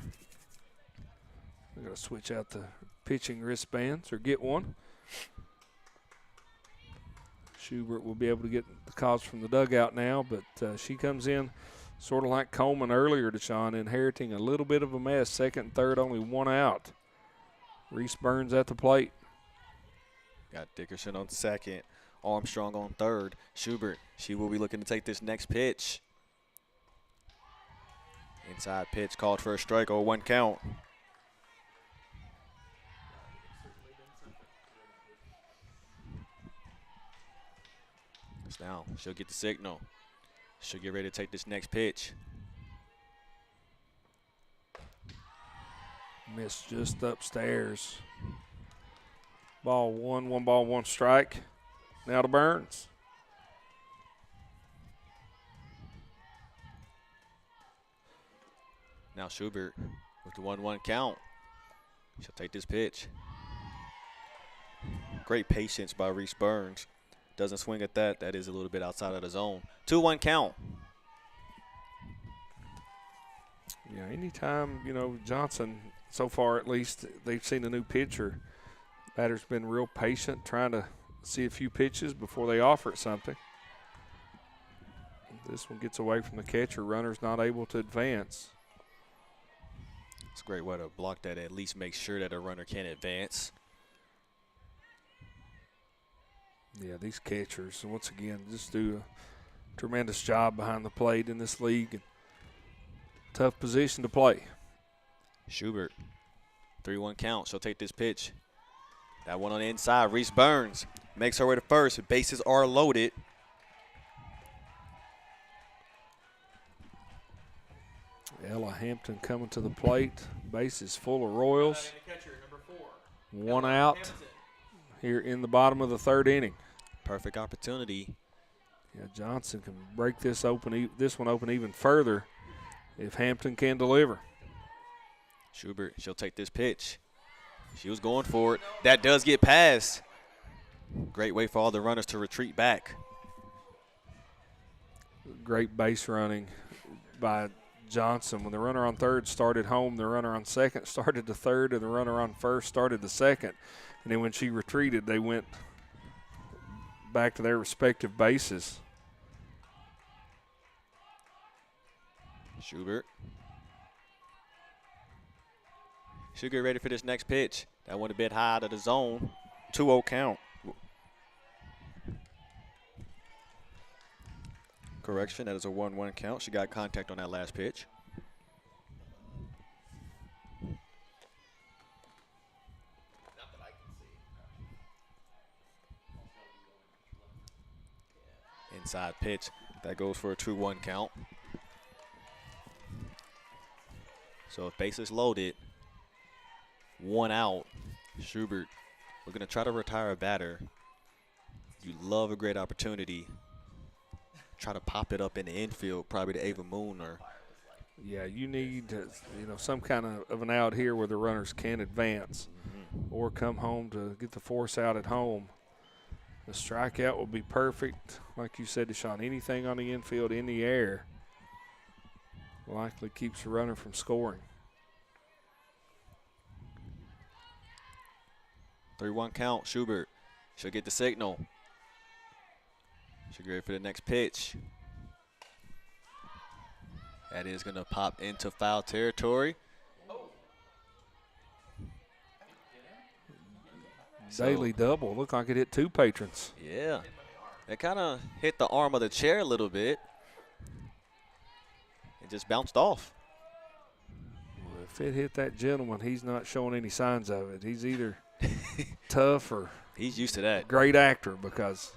going to switch out the pitching wristbands or get one, Schubert will be able to get the calls from the dugout now, but she comes in sort of like Coleman earlier, Deshaun, inheriting a little bit of a mess. Second and third, only 1 out. Reese Burns at the plate. Got Dickerson on second, Armstrong on third. Schubert, she will be looking to take this next pitch. Inside pitch called for a strike, 0-1 count. Now she'll get the signal. She'll get ready to take this next pitch. Missed just upstairs. Ball 1, 1 ball, 1 strike. Now to Burns. Now Schubert with the 1-1 count. She'll take this pitch. Great patience by Reese Burns. Doesn't swing at that. That is a little bit outside of the zone. 2-1 count. Yeah, anytime, Johnson, so far at least, they've seen a new pitcher. Batter's been real patient, trying to see a few pitches before they offer it something. This one gets away from the catcher. Runner's not able to advance. It's a great way to block that, at least make sure that a runner can advance. Yeah, these catchers, once again, just do a tremendous job behind the plate in this league. And tough position to play. Schubert, 3-1 count. She'll take this pitch. That one on the inside. Reese Burns makes her way to first. Bases are loaded. Ella Hampton coming to the plate. Base is full of Royals. 1 out here in the bottom of the 3rd inning. Perfect opportunity. Yeah, Johnson can break this one open even further if Hampton can deliver. Schubert, she'll take this pitch. She was going for it. That does get past. Great way for all the runners to retreat back. Great base running by Johnson. When the runner on third started home, the runner on second started the third, and the runner on first started the second. And then when she retreated, they went back to their respective bases. Schubert. She'll get ready for this next pitch. That one a bit high out of the zone. 2-0 count. Correction, that is a 1-1 count. She got contact on that last pitch. Inside pitch. That goes for a 2-1 count. So if base is loaded, 1 out, Schubert, we're going to try to retire a batter. You love a great opportunity. Try to pop it up in the infield, probably to Ava Moon. Yeah, you need some kind of an out here where the runners can advance or come home to get the force out at home. The strikeout will be perfect. Like you said, Deshaun, anything on the infield in the air likely keeps the runner from scoring. 3-1 count, Schubert. She'll get the signal. She'll get ready for the next pitch. That is going to pop into foul territory. Daily double. Looked like it hit 2 patrons. Yeah. It kind of hit the arm of the chair a little bit. It just bounced off. Well, If it hit that gentleman, he's not showing any signs of it. He's either tough or he's used to that. Great actor, because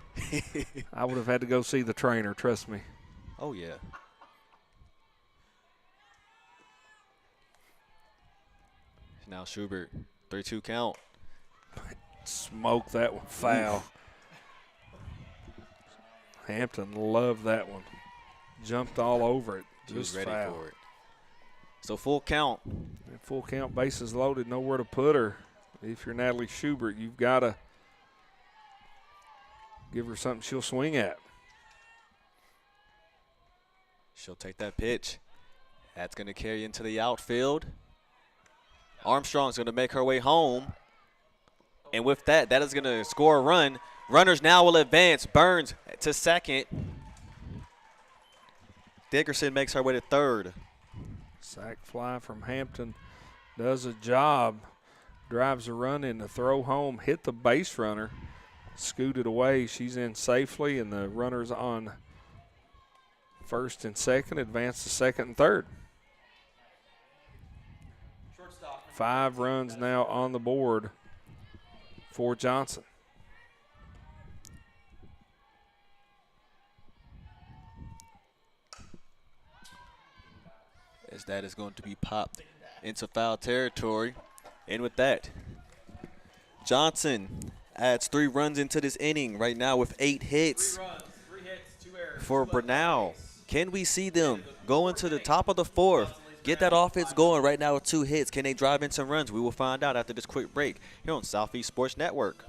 I would have had to go see the trainer, trust me. Oh, yeah. Now Schubert, 3-2 count. Smoke that one foul. Hampton loved that one. Jumped all over it. He was Just ready foul. for it. So full count. And full count, bases loaded, nowhere to put her. If you're Natalie Schubert, you've got to give her something she'll swing at. She'll take that pitch. That's going to carry into the outfield. Armstrong's going to make her way home. And with that, that is going to score a run. Runners now will advance. Burns to second. Dickerson makes her way to third. Sack fly from Hampton does a job. Drives a run in the throw home. Hit the base runner. Scooted away. She's in safely, and the runners on first and second advance to second and third. 5 runs now on the board for Johnson. As that is going to be popped into foul territory. And with that, Johnson adds 3 runs into this inning right now with 8 hits. 3 runs, 3 hits, 2 errors. For Brenau. Can we see them go into the top of the 4th? Get that offense going right now with 2 hits. Can they drive in some runs? We will find out after this quick break here on Southeast Sports Network.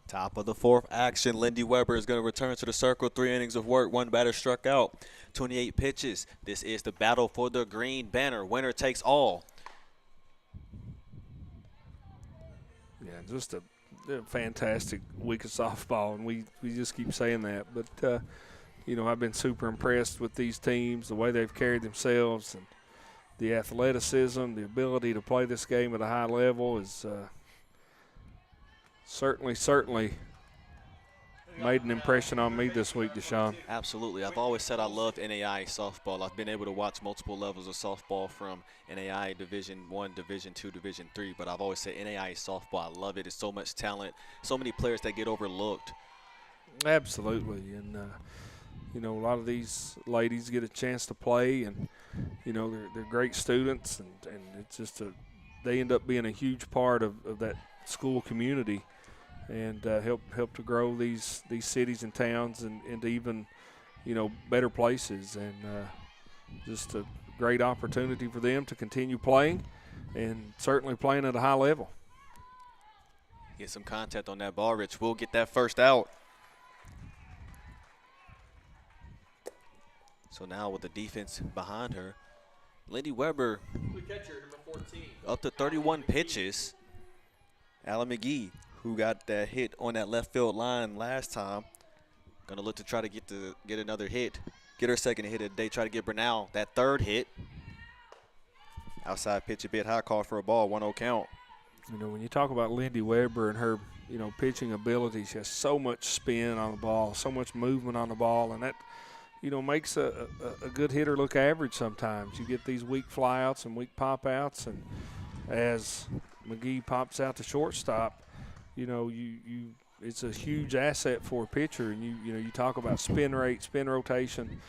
Top of the 4th action. Lindy Weber is going to return to the circle. 3 innings of work. 1 batter struck out. 28 pitches. This is the battle for the green banner. Winner takes all. Yeah, just a fantastic week of softball, and we just keep saying that. But, you know, I've been super impressed with these teams, the way they've carried themselves, and the athleticism, the ability to play this game at a high level is certainly made an impression on me this week, Deshaun. Absolutely. I've always said I loved NAI softball. I've been able to watch multiple levels of softball from NAI Division I, Division II, Division III, but I've always said NAI softball. I love it. It's so much talent, so many players that get overlooked. Absolutely. And, you know, a lot of these ladies get a chance to play, and, you know, they're great students, and it's just they end up being a huge part of that school community, and help to grow these cities and towns and into even, you know, better places, and just a great opportunity for them to continue playing, and certainly playing at a high level. Get some contact on that ball, Rich. We'll get that first out. So now with the defense behind her, Lindy Weber Catcher, number 14. up to 31 pitches. Alan McGee, who got that hit on that left field line last time, gonna look to try to get another hit, get her second hit of the day, try to get Brenau that 3rd hit. Outside pitch a bit high, call for a ball, 1-0 count. You know, when you talk about Lindy Weber and her, you know, pitching ability, she has so much spin on the ball, so much movement on the ball, and that, you know, makes a good hitter look average sometimes. You get these weak flyouts and weak pop-outs, and as McGee pops out to shortstop, you know, it's a huge asset for a pitcher. And you know, you talk about spin rate, spin rotation,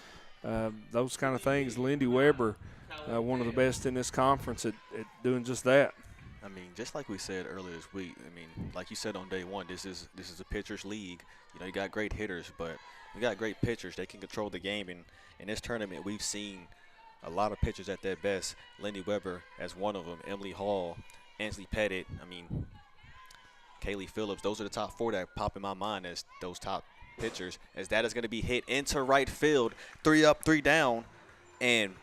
those kind of things. Lindy Weber, one of the best in this conference at doing just that. I mean, just like we said earlier this week, I mean, like you said on day one, this is a pitcher's league. You know, you got great hitters, but you got great pitchers. They can control the game. And in this tournament, we've seen a lot of pitchers at their best. Lenny Weber as one of them. Emily Hall, Ansley Pettit. I mean, Kaylee Phillips. Those are the top 4 that pop in my mind as those top pitchers. As that is going to be hit into right field. 3 up, 3 down. And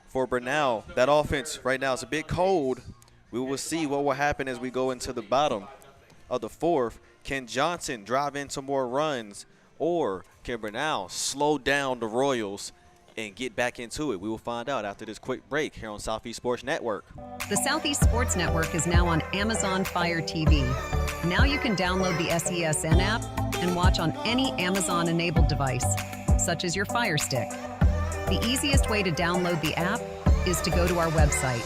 for Brenau, that offense right now is a bit cold. We will see what will happen as we go into the bottom of the 4th. Can Johnson drive in some more runs, or can Brenau slow down the Royals and get back into it? We will find out after this quick break here on Southeast Sports Network. The Southeast Sports Network is now on Amazon Fire TV. Now you can download the SESN app and watch on any Amazon-enabled device, such as your Fire Stick. The easiest way to download the app is to go to our website,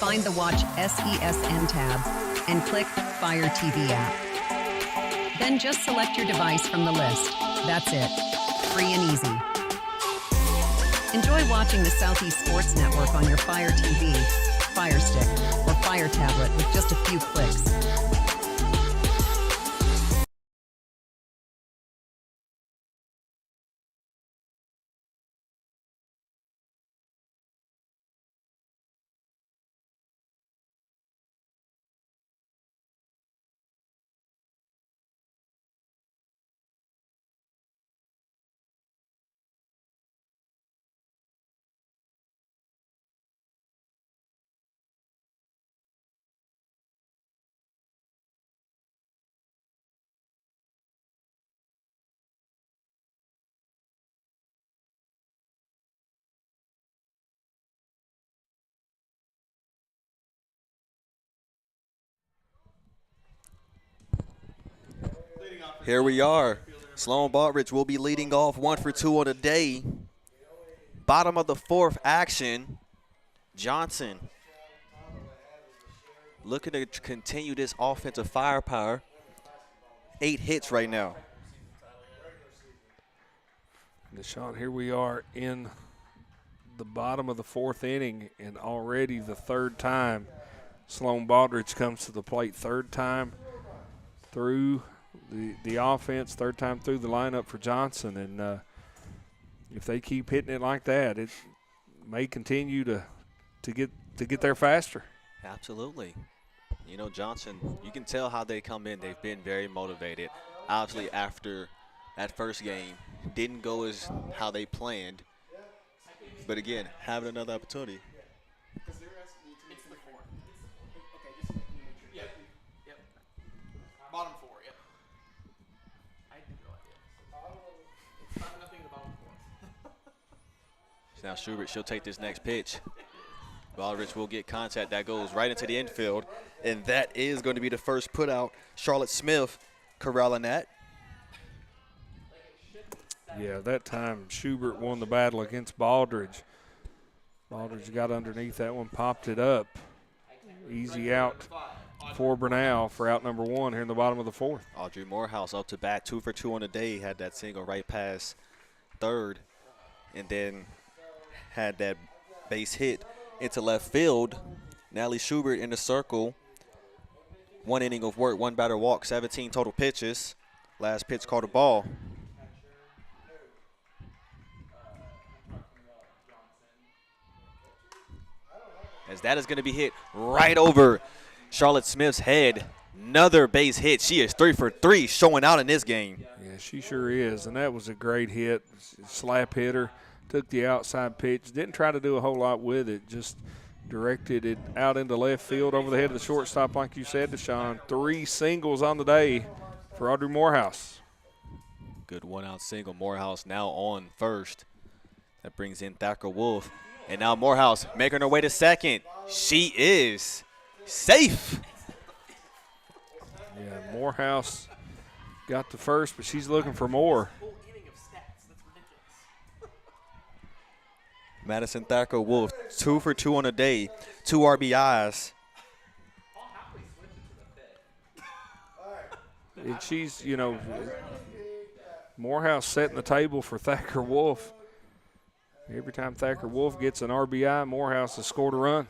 find the Watch SESN tab, and click Fire TV app. Then just select your device from the list. That's it. Free and easy. Enjoy watching the Southeast Sports Network on your Fire TV, Fire Stick, or Fire tablet with just a few clicks. Here we are. Sloan Baldridge will be leading off 1 for 2 on the day. Bottom of the 4th action. Johnson looking to continue this offensive firepower. 8 hits right now. Deshaun, here we are in the bottom of the 4th inning, and already the 3rd time Sloan Baldridge comes to the plate. 3rd time through the offense, 3rd time through the lineup for Johnson. And if they keep hitting it like that, it may continue to get there faster. Absolutely. You know, Johnson, you can tell how they come in. They've been very motivated. Obviously, after that first game, didn't go as how they planned. But again, having another opportunity. It's the 4. Okay, just yep. Bottom 4, yep. I had no idea. It's not nothing in the bottom 4. Now Schubert, she'll take this next pitch. Baldridge will get contact. That goes right into the infield. And that is going to be the first put out. Charlotte Smith corralling that. Yeah, that time Schubert won the battle against Baldridge. Baldridge got underneath that one, popped it up. Easy out for Brenau for out number 1 here in the bottom of the 4th. Audrey Morehouse up to bat, 2 for 2 on the day. Had that single right past 3rd. And then had that base hit into left field. Natalie Schubert in the circle. 1 inning of work, 1 batter walk, 17 total pitches. Last pitch called a ball. As that is going to be hit right over Charlotte Smith's head. Another base hit. She is 3 for 3 showing out in this game. Yeah, she sure is, and that was a great hit. Slap hitter, took the outside pitch, didn't try to do a whole lot with it, just directed it out into left field over the head of the shortstop, like you said, Deshaun. 3 singles on the day for Audrey Morehouse. Good 1-out single. Morehouse now on first. That brings in Thacker Wolf. And now Morehouse making her way to second. She is safe. Yeah, Morehouse got the first, but she's looking for more. Madison Thacker Wolf, 2 for 2 on the day, 2 RBIs. And she's, you know, Morehouse setting the table for Thacker Wolf. Every time Thacker Wolf gets an RBI, Morehouse has scored a run.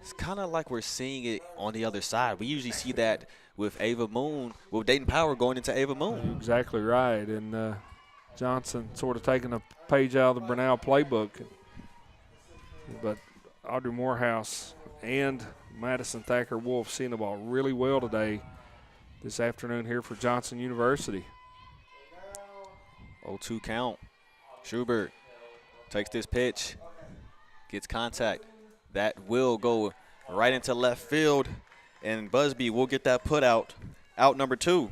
It's kind of like we're seeing it on the other side. We usually see that with Ava Moon, with Dayton Power going into Ava Moon. You're exactly right. And Johnson sort of taking a page out of the Brenau playbook. But Audrey Morehouse and Madison Thacker Wolf seeing the ball really well today, this afternoon here for Johnson University. 0-2 count. Schubert takes this pitch, gets contact. That will go right into left field, and Busby will get that put out number 2.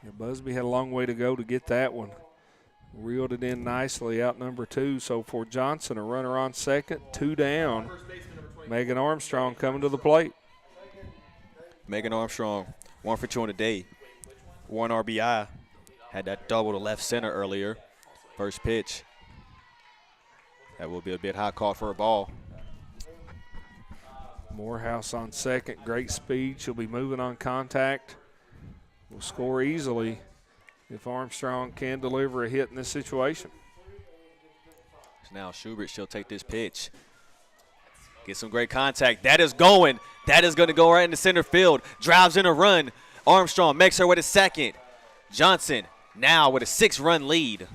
Yeah, Busby had a long way to go to get that one. Reeled it in nicely, out number 2. So for Johnson, a runner on second, 2 down. Megan Armstrong coming to the plate. Megan Armstrong, 1 for 2 on the day. 1 RBI. Had that double to left center earlier. First pitch. That will be a bit high, caught for a ball. Morehouse on second, great speed. She'll be moving on contact. Will score easily if Armstrong can deliver a hit in this situation. So now Schubert, she'll take this pitch. Get some great contact. That is going. That is going to go right into center field. Drives in a run. Armstrong makes her way to second. Johnson now with a 6-run lead.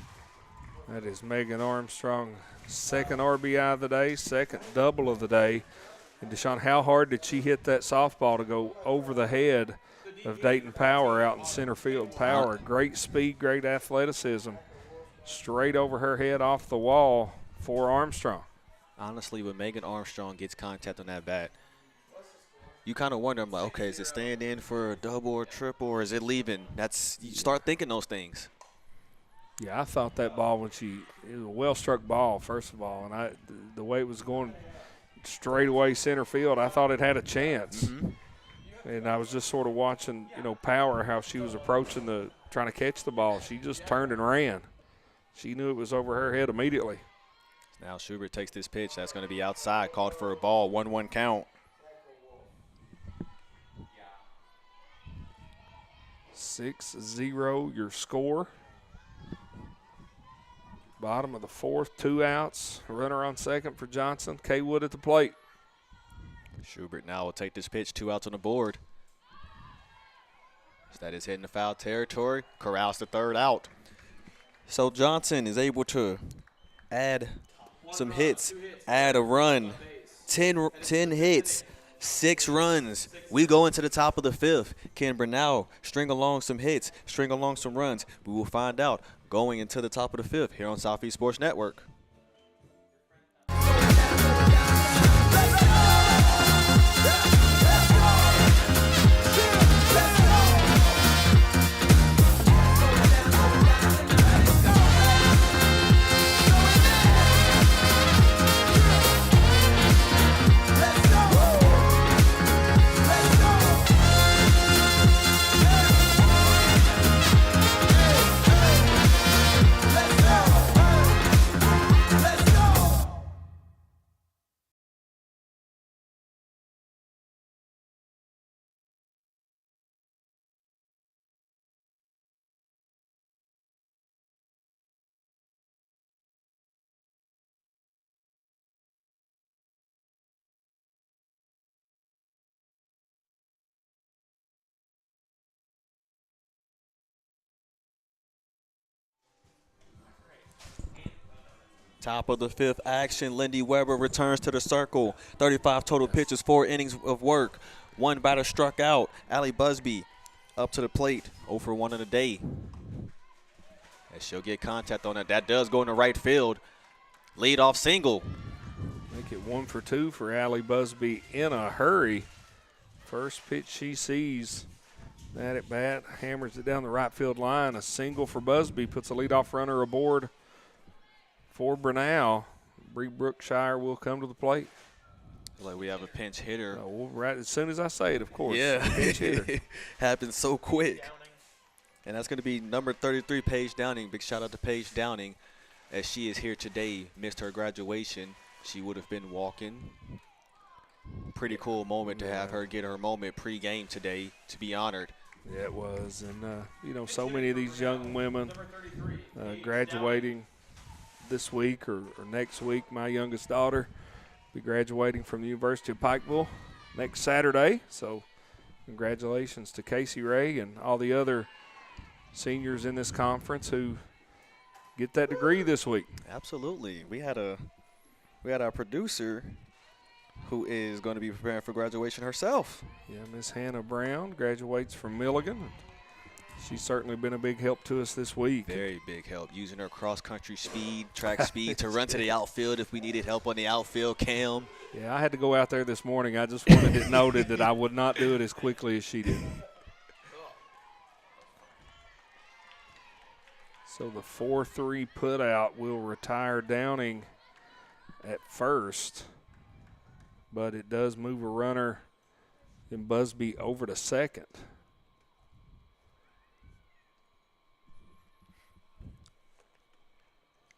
That is Megan Armstrong, second RBI of the day, second double of the day. And Deshaun, how hard did she hit that softball to go over the head of Dayton Power out in center field? Power, great speed, great athleticism. Straight over her head off the wall for Armstrong. Honestly, when Megan Armstrong gets contact on that bat, you kind of wonder, I'm like, okay, is it staying in for a double or triple, or is it leaving? You start thinking those things. Yeah, I thought that ball it was a well-struck ball, first of all, and the way it was going straight away center field, I thought it had a chance. Mm-hmm. And I was just sort of watching, Power, how she was approaching trying to catch the ball. She just turned and ran. She knew it was over her head immediately. Now Schubert takes this pitch. That's going to be outside, called for a ball, 1-1 count. 6-0 your score. Bottom of the 4th, 2 outs. Runner on second for Johnson. Kay Wood at the plate. Schubert now will take this pitch, 2 outs on the board. So that is hitting the foul territory. Corrals the 3rd out. So Johnson is able to add some hits, add a run, 10 hits, 6 runs. We go into the top of the 5th. Can Brenau string along some hits, string along some runs? We will find out going into the top of the 5th here on Southeast Sports Network. Top of the 5th action, Lindy Weber returns to the circle. 35 total pitches, 4 innings of work. 1 batter struck out. Allie Busby up to the plate, 0 for 1 in the day. And she'll get contact on that. That does go into right field. Lead-off single. Make it 1 for 2 for Allie Busby in a hurry. First pitch she sees. That at bat, hammers it down the right field line. A single for Busby, puts a leadoff runner aboard for Brenau. Bree Brookshire will come to the plate. Like we have a pinch hitter. Right as soon as I say it, of course. Yeah. Pinch hitter. Happens so quick. And that's going to be number 33, Paige Downing. Big shout out to Paige Downing, as she is here today. Missed her graduation. She would have been walking. Pretty cool moment to have her get her moment pre-game today to be honored. Yeah, it was. And, so many of these young women graduating this week or next week. My youngest daughter will be graduating from the University of Pikeville next Saturday. So congratulations to Casey Ray and all the other seniors in this conference who get that degree this week. Absolutely. We had a We got our producer who is going to be preparing for graduation herself. Yeah, Miss Hannah Brown graduates from Milligan. She's certainly been a big help to us this week. Very big help, using her cross-country speed, track speed to run to the outfield if we needed help on the outfield. Cam. Yeah, I had to go out there this morning. I just wanted it noted that I would not do it as quickly as she did. So the 4-3 putout will retire Downing at first, but it does move a runner in Busby over to second.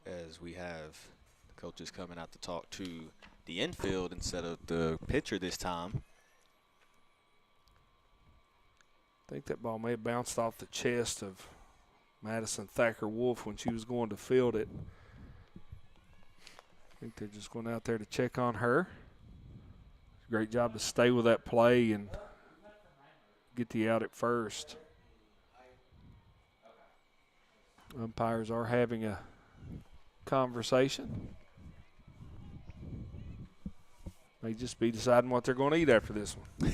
As we have the coaches coming out to talk to the infield instead of the pitcher this time. I think that ball may have bounced off the chest of Madison Thacker Wolf when she was going to field it. I think they're just going out there to check on her. Great job to stay with that play and get the out at first. Umpires are having a conversation. May just be deciding what they're going to eat after this one.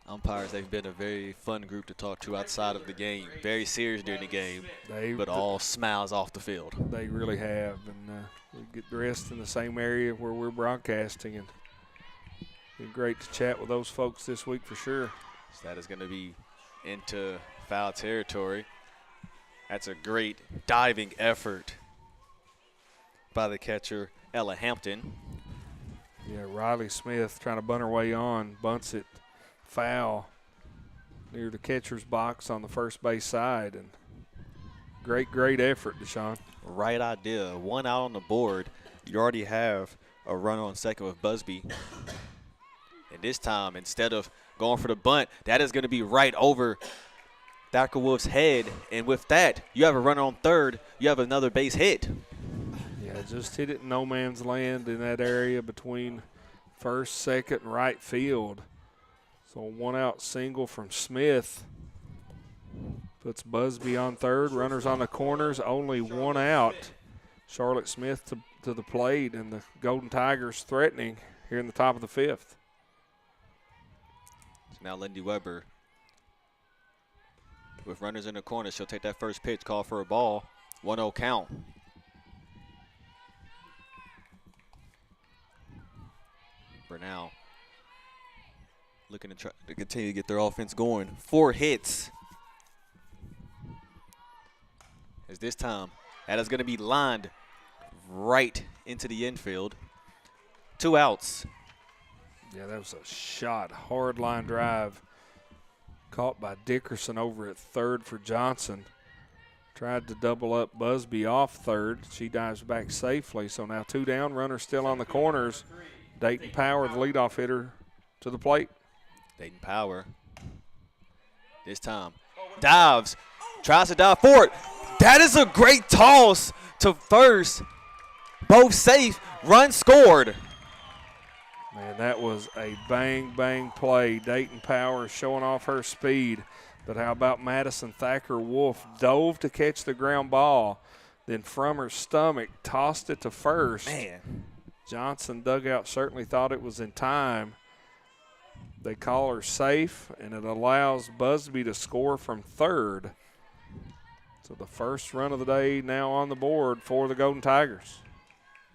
Umpires, they've been a very fun group to talk to outside of the game. Very serious during the game, but all smiles off the field. They really have, and we get dressed in the same area where we're broadcasting, and it's been great to chat with those folks this week for sure. So that is going to be into foul territory. That's a great diving effort by the catcher, Ella Hampton. Yeah, Riley Smith trying to bunt her way on, bunts it foul near the catcher's box on the first base side. And great effort, Deshaun. Right idea. One out on the board. You already have a runner on second with Busby. And this time, instead of going for the bunt, that is going to be right over Thacker Wolf's head. And with that, you have a runner on third. You have another base hit. Yeah, just hit it in no man's land in that area between first, second, and right field. So a one-out single from Smith puts Busby on third. Runners on the corners, only one out. Charlotte Smith to the plate, and the Golden Tigers threatening here in the top of the fifth. So now Lindy Weber with runners in the corner. She'll take that first pitch, call for a ball. 1-0 count. Brenau looking to try to continue to get their offense going. 4 hits. As this time, that is going to be lined right into the infield. 2 outs. Yeah, that was a shot, hard line drive. Caught by Dickerson over at third for Johnson. Tried to double up Busby off third. She dives back safely. So now 2 down, runner still on the corners. Dayton Power, the leadoff hitter, to the plate. Dayton Power, this time, dives, tries to dive forward. That is a great toss to first. Both safe, run scored. Man, that was a bang play. Dayton Power showing off her speed. But how about Madison Thacker Wolf dove to catch the ground ball, then from her stomach tossed it to first. Man. Johnson dugout certainly thought it was in time. They call her safe, and it allows Busby to score from third. So the first run of the day now on the board for the Golden Tigers.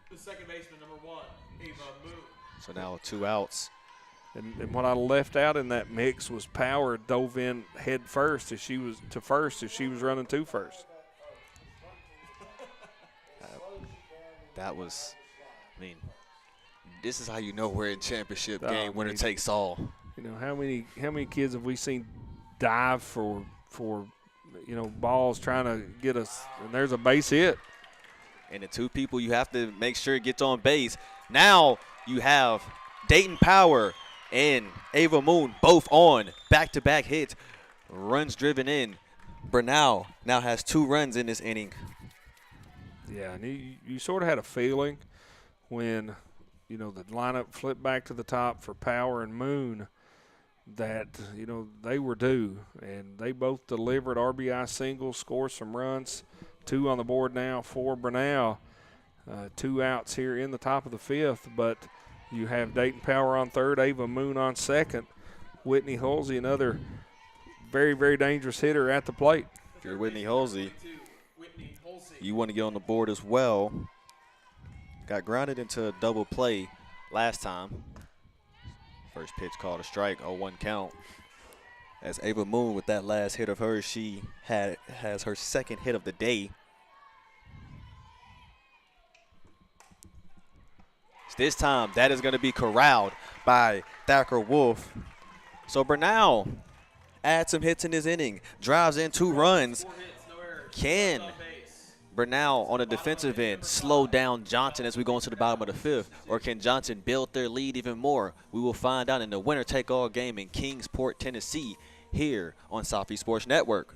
The second baseman, number 1, Ava Moon. So now 2 outs. And what I left out in that mix was Power dove in head first as she was running to first. That was, I mean, this is how you know we're in championship game, winner takes all. You know, how many kids have we seen dive for balls trying to get us, and there's a base hit. And the 2 people you have to make sure it gets on base. Now you have Dayton Power and Ava Moon both on back-to-back hits. Runs driven in. Brenau now has 2 runs in this inning. Yeah, and you sort of had a feeling when, the lineup flipped back to the top for Power and Moon that, they were due. And they both delivered RBI singles, scored some runs. 2 on the board now for Brenau. 2 outs here in the top of the 5th, but you have Dayton Power on third, Ava Moon on second, Whitney Halsey, another very, very dangerous hitter at the plate. If you're Whitney Halsey, you want to get on the board as well. Got grounded into a double play last time. First pitch called a strike, 0-1 count. As Ava Moon, with that last hit of hers, she has her second hit of the day. This time, that is going to be corralled by Thacker Wolf. So Brenau adds some hits in this inning, drives in 2 runs. Can Brenau on the defensive end slow down Johnson as we go into the bottom of the 5th, or can Johnson build their lead even more? We will find out in the winner-take-all game in Kingsport, Tennessee, here on Southeast Sports Network.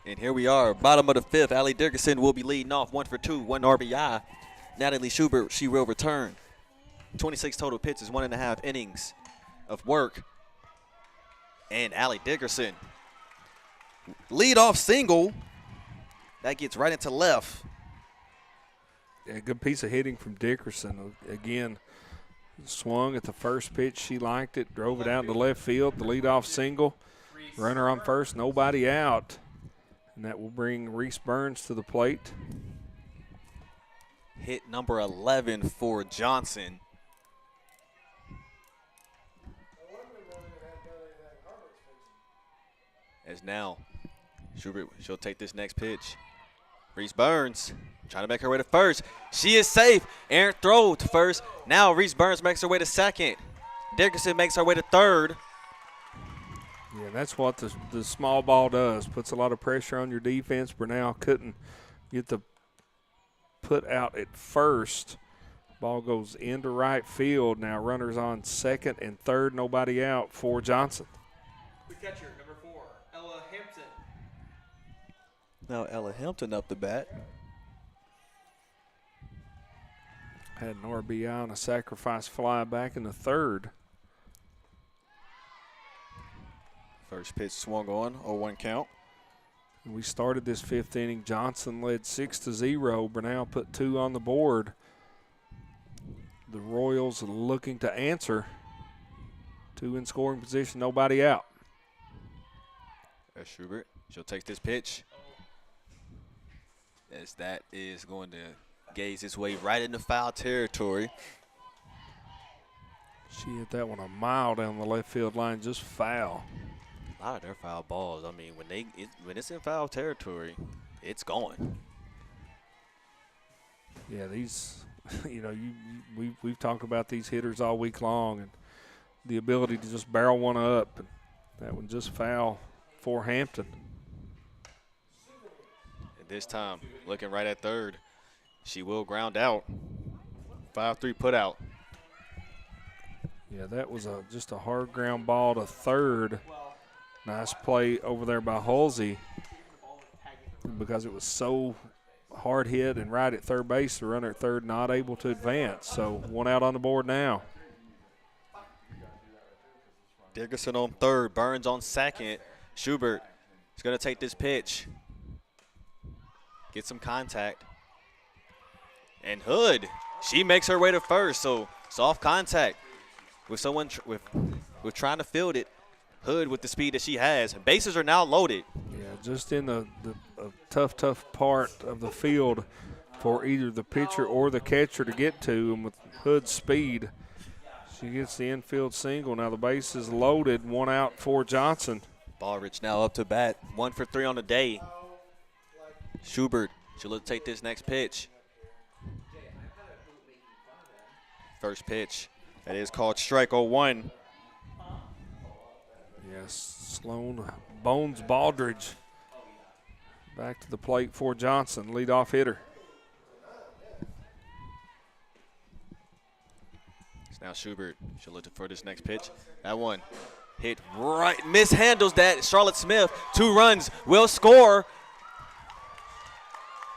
And here we are, bottom of the 5th. Allie Dickerson will be leading off, 1 for 2, 1 RBI. Natalie Schubert, she will return. 26 total pitches, 1.5 innings of work. And Allie Dickerson, lead-off single. That gets right into left. Yeah, good piece of hitting from Dickerson. Again, swung at the first pitch. She liked it, drove it out into left field. The leadoff single. Runner on first, nobody out. And that will bring Reese Burns to the plate. Hit number 11 for Johnson. As now, Schubert, she'll take this next pitch. Reese Burns trying to make her way to first. She is safe. Errant throw to first. Now Reese Burns makes her way to second. Dickerson makes her way to third. Yeah, that's what the small ball does. Puts a lot of pressure on your defense. Brenau couldn't get the put out at first. Ball goes into right field. Now runners on second and third. Nobody out for Johnson. The catcher, number 4, Ella Hampton. Now Ella Hampton up the bat. Had an RBI on a sacrifice fly back in the 3rd. First pitch swung on, 0-1 count. We started this 5th inning. Johnson led 6-0. Brenau put 2 on the board. The Royals looking to answer. 2 in scoring position, nobody out. There's Schubert. She'll take this pitch. As that is going to gaze its way right into foul territory. She hit that one a mile down the left field line, just foul. A lot of their foul balls, I mean, when it's in foul territory, it's going. Yeah, these, we've talked about these hitters all week long and the ability to just barrel one up. And that one just foul for Hampton. And this time, looking right at third, she will ground out. 5-3 put out. Yeah, that was just a hard ground ball to third. Nice play over there by Halsey because it was so hard hit and right at third base. The runner at third not able to advance. So 1 out on the board now. Dickerson on third, Burns on second. Schubert is going to take this pitch. get some contact. And Hood, she makes her way to first, so soft contact with someone with trying to field it. Hood with the speed that she has. Bases are now loaded. Yeah, just in the tough part of the field for either the pitcher or the catcher to get to, and with Hood's speed, she gets the infield single. Now the base is loaded, 1 out for Johnson. Ballrich now up to bat, 1 for 3 on the day. Schubert, she'll look to take this next pitch. First pitch, that is called strike 0-1. Yes, Sloan Bones Baldridge back to the plate for Johnson, leadoff hitter. It's now Schubert. She'll look for this next pitch. That one hit right, mishandles that. Charlotte Smith, 2 runs, will score.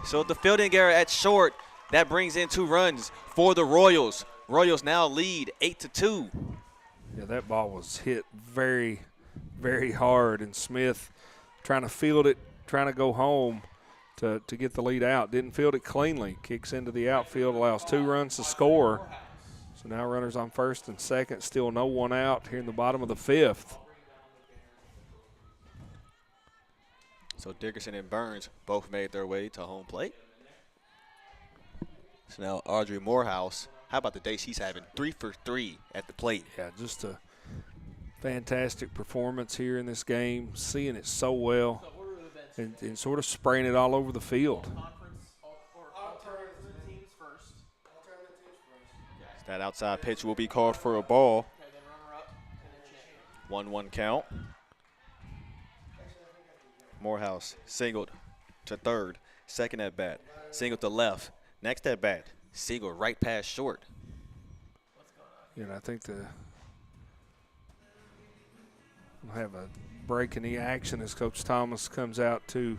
So the fielding error at short, that brings in 2 runs for the Royals. Royals now lead 8-2. Yeah, that ball was hit very, very hard, and Smith trying to field it, trying to go home to get the lead out. Didn't field it cleanly. Kicks into the outfield, allows 2 runs to score. So now runners on first and second, still no one out here in the bottom of the 5th. So Dickerson and Burns both made their way to home plate. So now Audrey Morehouse, how about the day she's having? 3 for 3 at the plate. Yeah, just a fantastic performance here in this game, seeing it so well and sort of spraying it all over the field. That outside pitch will be called for a ball. 1-1 count. Morehouse singled to third. Second at bat. Singled to left. Next at bat. Single right past short. And I think we'll have a break in the action as Coach Thomas comes out to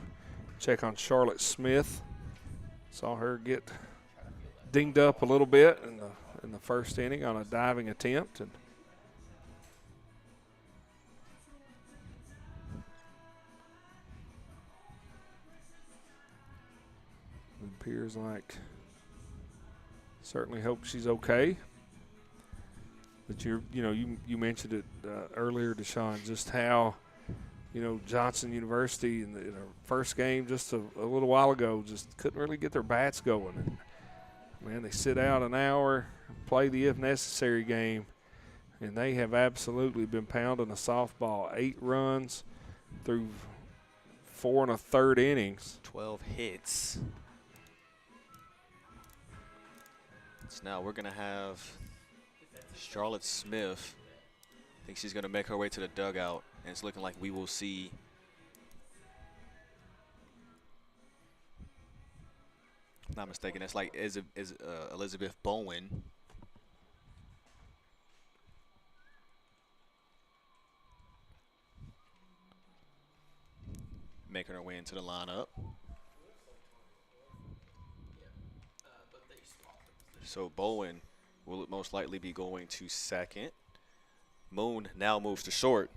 check on Charlotte Smith. Saw her get dinged up a little bit in the first inning on a diving attempt, and it appears like certainly hope she's okay. But you mentioned it earlier, Deshaun, just how Johnson University in the first game just a little while ago just couldn't really get their bats going. And man, they sit out an hour, play the if necessary game, and they have absolutely been pounding a softball. 8 runs through 4 1/3 innings. 12 hits. So now we're going to have Charlotte Smith. I think she's going to make her way to the dugout, and it's looking like we will see if I'm not mistaken, that's like Elizabeth Bowen. Making her way into the lineup. So Bowen will most likely be going to second. Moon now moves to short.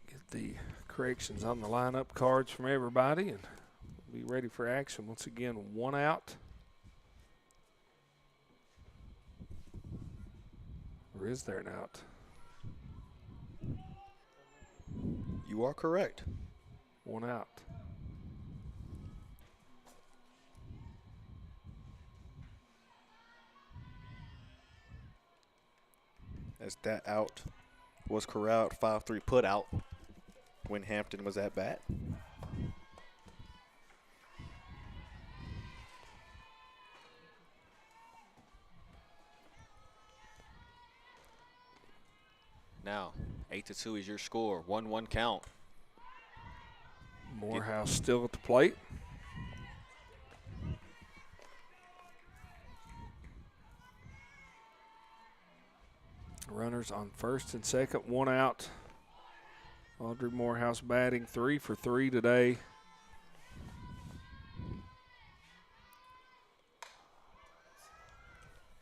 Get the corrections on the lineup cards from everybody, and be ready for action. Once again, 1 out. Or is there an out? You are correct. 1 out. As that out was corralled, 5-3 put out when Hampton was at bat. Now, 8-2 is your score. 1-1 count. Morehouse still at the plate. Runners on first and second, 1 out Audrey Morehouse batting 3 for 3 today.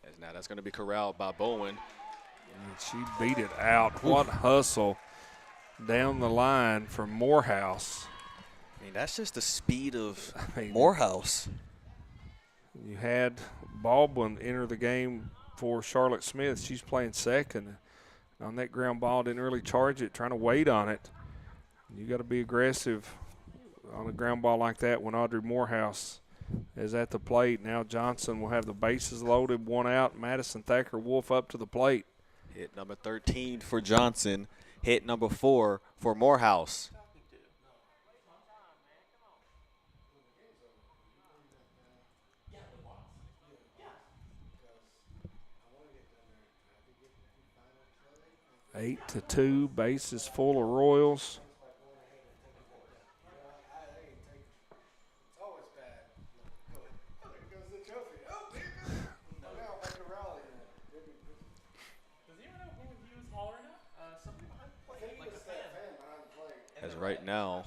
As now that's going to be corralled by Bowen. And she beat it out. What hustle down the line from Morehouse. I mean, that's just the speed of Morehouse. You had Baldwin enter the game for Charlotte Smith. She's playing second. On that ground ball, didn't really charge it, trying to wait on it. You got to be aggressive on a ground ball like that when Audrey Morehouse is at the plate. Now Johnson will have the bases loaded, 1 out. Madison Thacker Wolf up to the plate. Hit number 13 for Johnson. Hit number 4 for Morehouse. Eight to 2, bases full of Royals. As right now,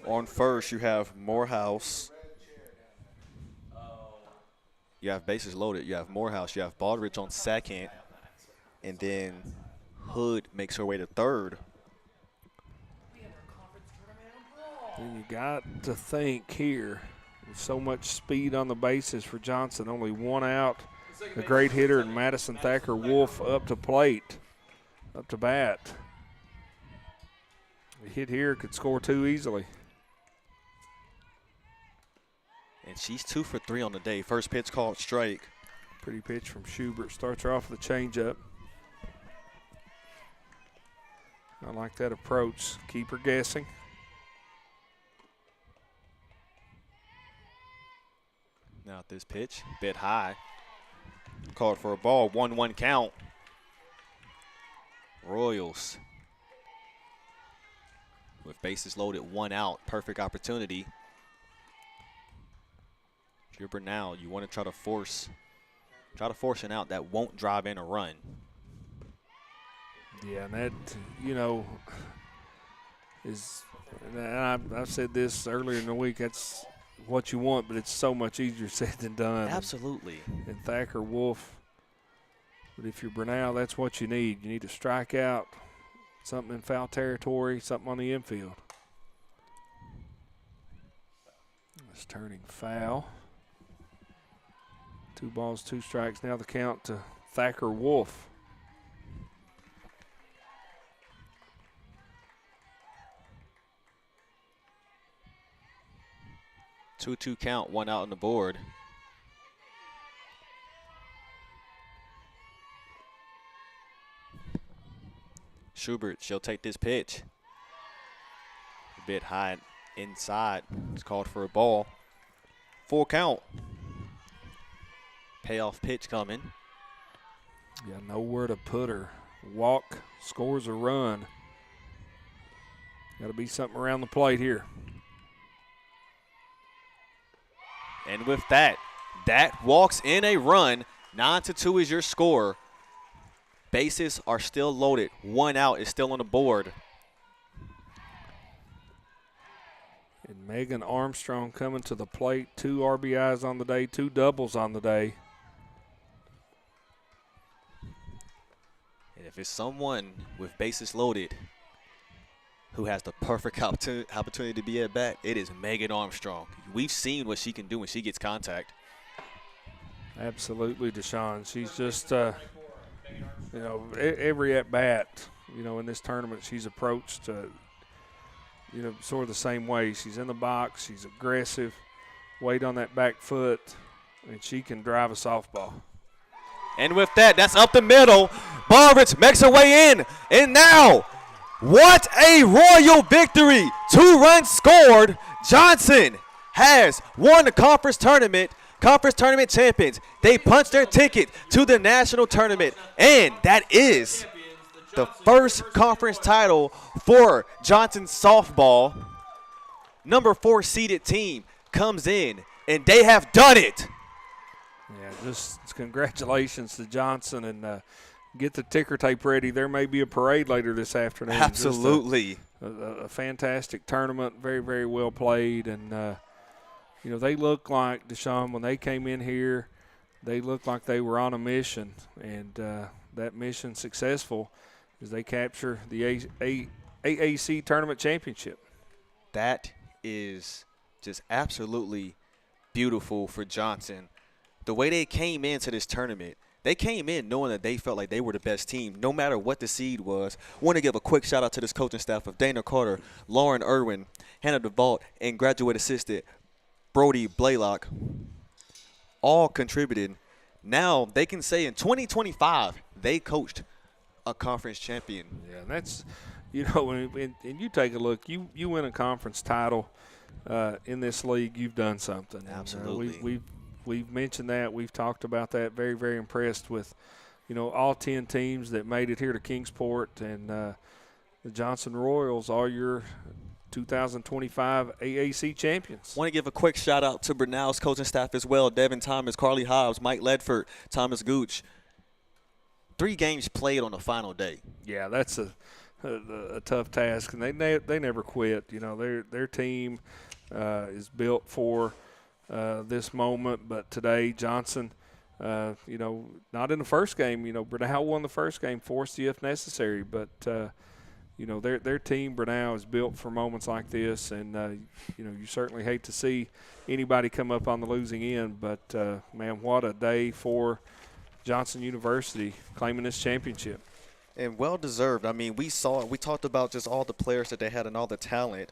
on first you have Morehouse. You have bases loaded. You have Morehouse. You have Baldridge on second. And then Hood makes her way to third. And you got to think here, with so much speed on the bases for Johnson, only 1 out. The great hitter and Madison Thacker Wolf up to plate, up to bat. A hit here could score 2 easily. And she's 2 for 3 on the day. First pitch called strike. Pretty pitch from Schubert. Starts her off with a changeup. I like that approach. Keep her guessing. Now this pitch, bit high. Called for a ball, 1-1 count. Royals with bases loaded, 1 out. Perfect opportunity. If you're Brenau, you want to try to force an out that won't drive in a run. Yeah, and that, you know, is, and I've said this earlier in the week, that's what you want, but it's so much easier said than done. Absolutely. And Thacker Wolf, but if you're Brenau, that's what you need. You need to strike out, something in foul territory, something on the infield. It's turning foul. 2 balls, 2 strikes. Now the count to Thacker Wolf. Two count, 1 out on the board. Schubert, she'll take this pitch. A bit high inside. It's called for a ball. 4 count. Payoff pitch coming. Yeah, nowhere to put her. Walk, scores a run. Got to be something around the plate here. And with that, that walks in a run. 9-2 is your score. Bases are still loaded. 1 out is still on the board. And Megan Armstrong coming to the plate. 2 RBIs on the day, 2 doubles on the day. And if it's someone with bases loaded who has the perfect opportunity to be at bat, it is Megan Armstrong. We've seen what she can do when she gets contact. Absolutely, Deshaun. She's just, you know, every at-bat, you know, in this tournament she's approached, you know, sort of the same way. She's in the box, she's aggressive, weight on that back foot, and she can drive a softball. And with that, that's up the middle. Baldridge makes her way in, and now, what a Royal victory. 2 runs scored. Johnson has won the conference tournament champions. They punched their ticket to the national tournament, and that is the first conference title for Johnson softball. Number 4 seeded team comes in, and they have done it. Yeah, just congratulations to Johnson. And, get the ticker tape ready. There may be a parade later this afternoon. Absolutely. A fantastic tournament, very, very well played. And, they look like, Deshaun, when they came in here, they looked like they were on a mission. And that mission successful as they capture the AAC tournament championship. That is just absolutely beautiful for Johnson. The way they came into this tournament, they came in knowing that they felt like they were the best team, no matter what the seed was. I want to give a quick shout-out to this coaching staff of Dana Carter, Lauren Irwin, Hannah DeVault, and graduate assistant Brody Blaylock. All contributed. Now they can say in 2025 they coached a conference champion. Yeah, that's, and you take a look, you win a conference title in this league, you've done something. Absolutely. And, we've mentioned that. We've talked about that. Very, very impressed with, all 10 teams that made it here to Kingsport. And the Johnson Royals are your 2025 AAC champions. Want to give a quick shout-out to Brenau's coaching staff as well. Devin Thomas, Carly Hobbs, Mike Ledford, Thomas Gooch. 3 games played on the final day. Yeah, that's a tough task, and they never quit. Their team is built for this moment, but today Johnson, not in the first game. Brenau won the first game, forced you if necessary, but their team, Brenau, is built for moments like this, and you certainly hate to see anybody come up on the losing end, but man, what a day for Johnson University claiming this championship. And well-deserved. I mean, we talked about just all the players that they had and all the talent.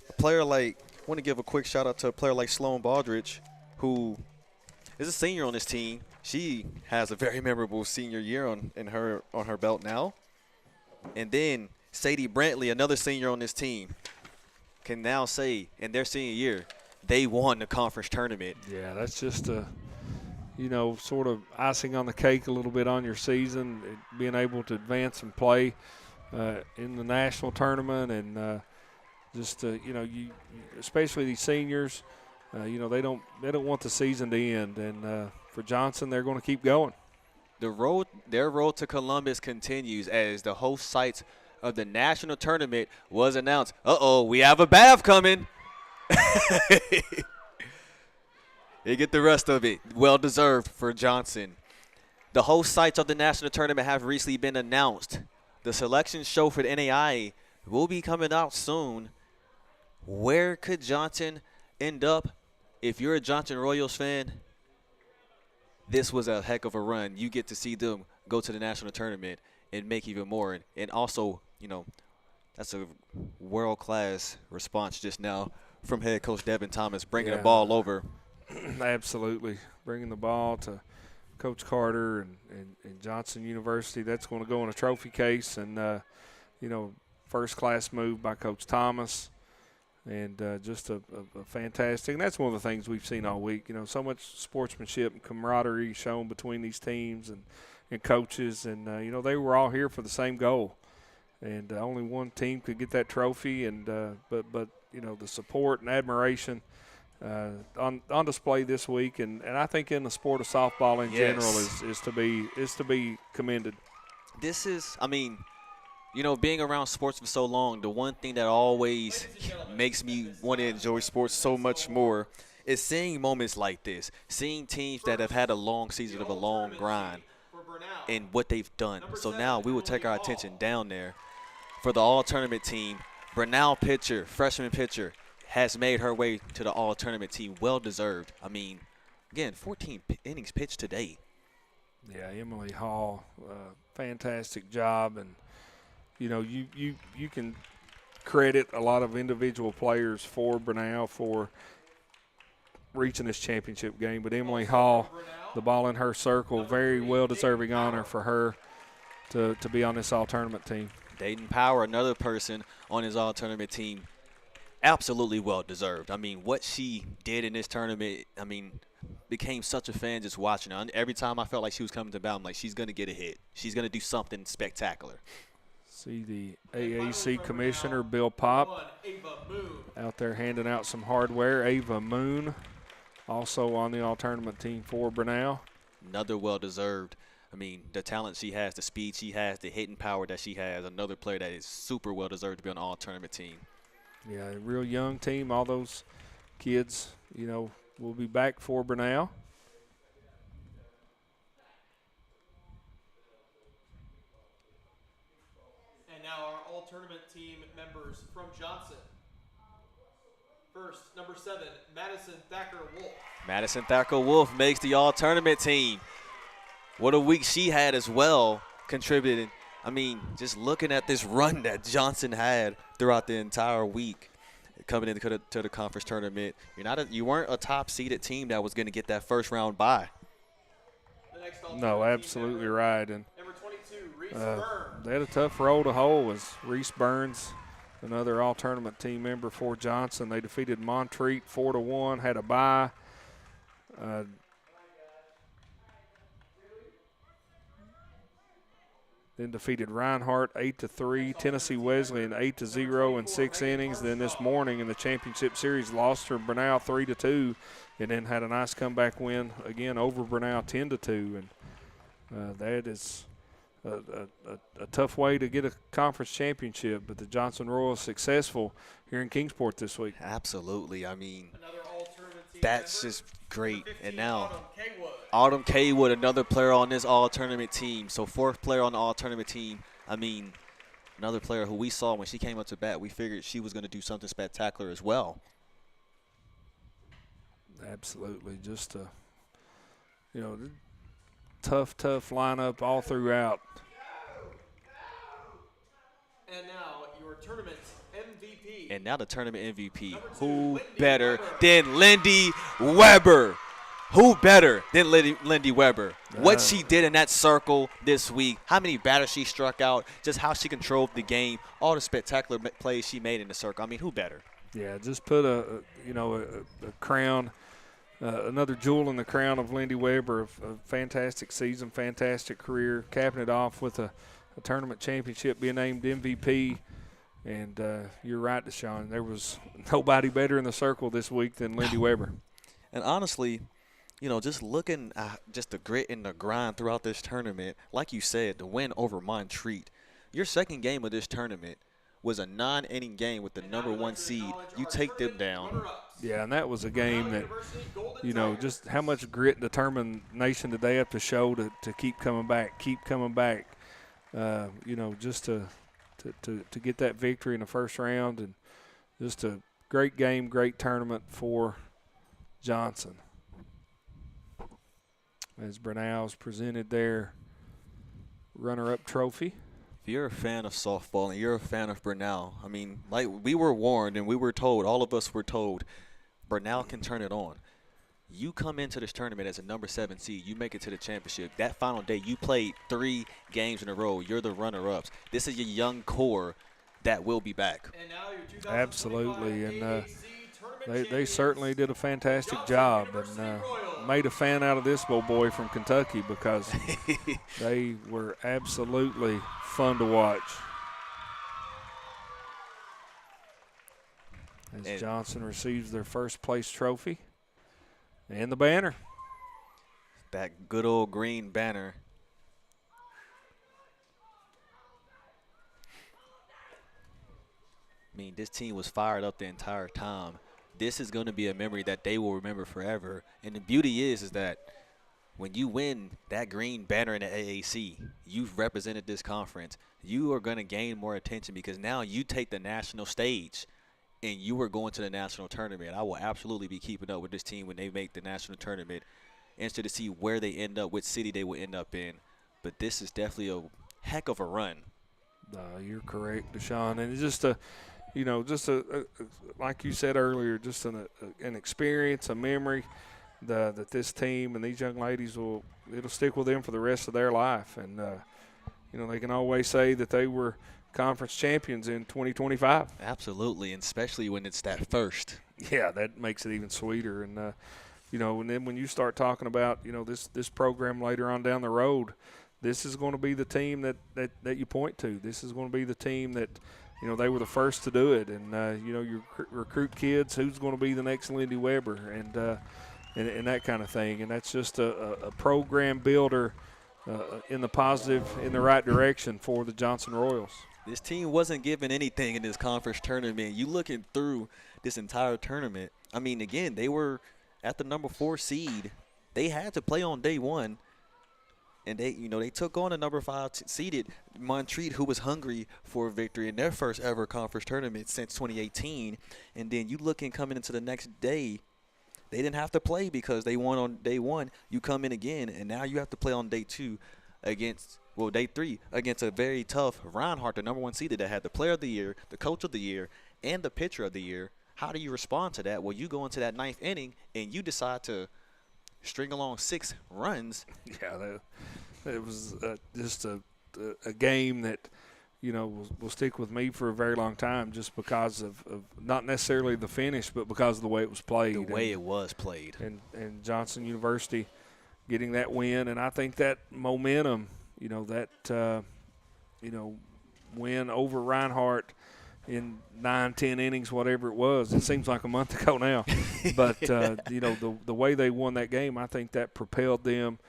A player like, I want to give a quick shout-out to a player like Sloan Baldridge, who is a senior on this team. She has a very memorable senior year on her belt now. And then Sadie Brantley, another senior on this team, can now say in their senior year they won the conference tournament. Yeah, that's just sort of icing on the cake a little bit on your season, being able to advance and play in the national tournament, and you especially these seniors, they don't want the season to end, and for Johnson, they're going to keep going. Their road to Columbus continues as the host sites of the national tournament was announced. We have a bath coming. You get the rest of it. Well-deserved for Johnson. The host sites of the national tournament have recently been announced. The selection show for the NAIA will be coming out soon. Where could Johnson end up? If you're a Johnson Royals fan, this was a heck of a run. You get to see them go to the national tournament and make even more. And also, that's a world-class response just now from head coach Devin Thomas, bringing the ball over. Absolutely. Bringing the ball to Coach Carter and Johnson University. That's going to go in a trophy case. And, first-class move by Coach Thomas. And just a fantastic – and that's one of the things we've seen all week. So much sportsmanship and camaraderie shown between these teams and coaches. And, they were all here for the same goal. And only one team could get that trophy. And but the support and admiration – on display this week, and I think in the sport of softball in general is to be commended. This is, being around sports for so long, the one thing that always makes me want to enjoy sports so much more is seeing moments like this, seeing teams that have had a long season of a long grind and what they've done. So now we will take our attention down there for the all-tournament team. Brenau pitcher, freshman pitcher, has made her way to the all-tournament team. Well-deserved. Again, 14 innings pitched today. Yeah, Emily Hall, fantastic job. And, you can credit a lot of individual players for Brenau for reaching this championship game. But Emily Hall, the ball in her circle, very well-deserving honor for her to be on this all-tournament team. Dayton Power, another person on his all-tournament team, absolutely well-deserved. What she did in this tournament, became such a fan just watching her. Every time I felt like she was coming to bat, I'm like, she's going to get a hit. She's going to do something spectacular. See the AAC commissioner, Bill Pop, out there handing out some hardware. Ava Moon, also on the all-tournament team for Brenau. Another well-deserved. I mean, the talent she has, the speed she has, the hitting power that she has, another player that is super well deserved to be on an all-tournament team. Yeah, a real young team. All those kids, will be back for Brenau. And now our all-tournament team members from Johnson. First, number 7, Madison Thacker-Wolf. Madison Thacker-Wolf makes the all-tournament team. What a week she had as well, contributing. I mean, just looking at this run that Johnson had throughout the entire week, coming into the conference tournament, you weren't a top-seeded team that was going to get that first-round bye. No, absolutely right. And number 22, Reese Burns. they had a tough road to hoe as Reese Burns, another all-tournament team member for Johnson. They defeated Montreat 4-1, had a bye. Then defeated Reinhardt 8-3, Tennessee Wesleyan 8-0 in 6 innings. Then this morning in the championship series lost to Brenau 3-2, and then had a nice comeback win again over Brenau 10-2. And that is a tough way to get a conference championship, but the Johnson Royals successful here in Kingsport this week. Absolutely. I mean, Team that's member. just great. 15, And now Autumn Kaywood. Kaywood, another player on this all-tournament team. So 4th player on the all-tournament team. I mean, another player who we saw when she came up to bat, we figured she was going to do something spectacular as well. Absolutely. Just tough lineup all throughout. And now your tournament MVP. And now the tournament MVP. Number 2, Who Lindy better Weber. than Lindy Weber? Who better than Lindy Weber? What she did in that circle this week, how many batters she struck out, just how she controlled the game, all the spectacular plays she made in the circle. I mean, who better? Yeah, just put a crown, another jewel in the crown of Lindy Weber. A fantastic season, fantastic career, capping it off with a tournament championship, being named MVP. And you're right, Deshaun. There was nobody better in the circle this week than Lindy Weber. And honestly, just looking at just the grit and the grind throughout this tournament, like you said, the win over Montreat, your second game of this tournament was a 9-inning game with the number 1 seed. You take them down. Yeah, and that was a game that, just how much grit and determination did they have to show to keep coming back, just to get that victory in the first round. And just a great game, great tournament for Johnson. As Brenau's presented their runner-up trophy. If you're a fan of softball and you're a fan of Brenau, I mean, like we were warned and we were told, all of us were told, Brenau can turn it on. You come into this tournament as a number 7 seed. You make it to the championship. That final day, you played 3 games in a row. You're the runner-ups. This is your young core that will be back. And now your 2025 Absolutely, and AAC tournament they certainly did a fantastic job and made a fan out of this old boy from Kentucky because they were absolutely fun to watch. As Johnson receives their first place trophy and the banner. That good old green banner. I mean, this team was fired up the entire time. This is going to be a memory that they will remember forever. And the beauty is that when you win that green banner in the AAC, you've represented this conference. You are going to gain more attention because now you take the national stage and you are going to the national tournament. I will absolutely be keeping up with this team when they make the national tournament. Interested to see where they end up, which city they will end up in. But this is definitely a heck of a run. You're correct, Deshaun. And it's just like you said earlier, just an experience, a memory that this team and these young ladies it'll stick with them for the rest of their life. And, they can always say that they were conference champions in 2025. Absolutely, and especially when it's that first. Yeah, that makes it even sweeter. And, and then when you start talking about, this program later on down the road, this is going to be the team that you point to. This is going to be the team that, they were the first to do it. And, you recruit kids, who's going to be the next Lindy Weber and that kind of thing. And that's just a program builder in the positive, in the right direction for the Johnson Royals. This team wasn't given anything in this conference tournament. You looking through this entire tournament, I mean, again, they were at the number 4 seed. They had to play on day 1. And they took on a number 5 seeded Montreat, who was hungry for a victory in their first ever conference tournament since 2018. And then you looking coming into the next day, they didn't have to play because they won on day 1. You come in again, and now you have to play on day 2 day 3 against a very tough Reinhardt, the number 1 seeded, that had the player of the year, the coach of the year, and the pitcher of the year. How do you respond to that? Well, you go into that 9th inning and you decide to string along 6 runs. Yeah, it was just a game that, will stick with me for a very long time, just because of not necessarily the finish, but because of the way it was played. The way it was played. And Johnson University getting that win. And I think that momentum, win over Reinhardt in 9, 10 innings, whatever it was. It seems like a month ago now. But, the way they won that game, I think that propelled them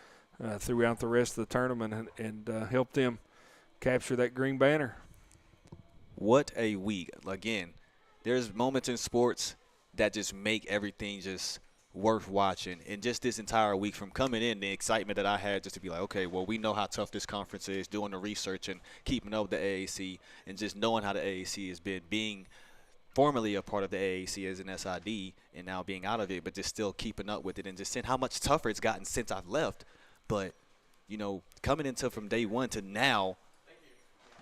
throughout the rest of the tournament and helped them capture that green banner. What a week. Again, there's moments in sports that just make everything just worth watching. And just this entire week, from coming in, the excitement that I had just to be like, okay, well, we know how tough this conference is, doing the research and keeping up with the AAC, and just knowing how the AAC has been, being formerly a part of the AAC as an SID and now being out of it, but just still keeping up with it, and just seeing how much tougher it's gotten since I've left. But, coming into from day 1 to now,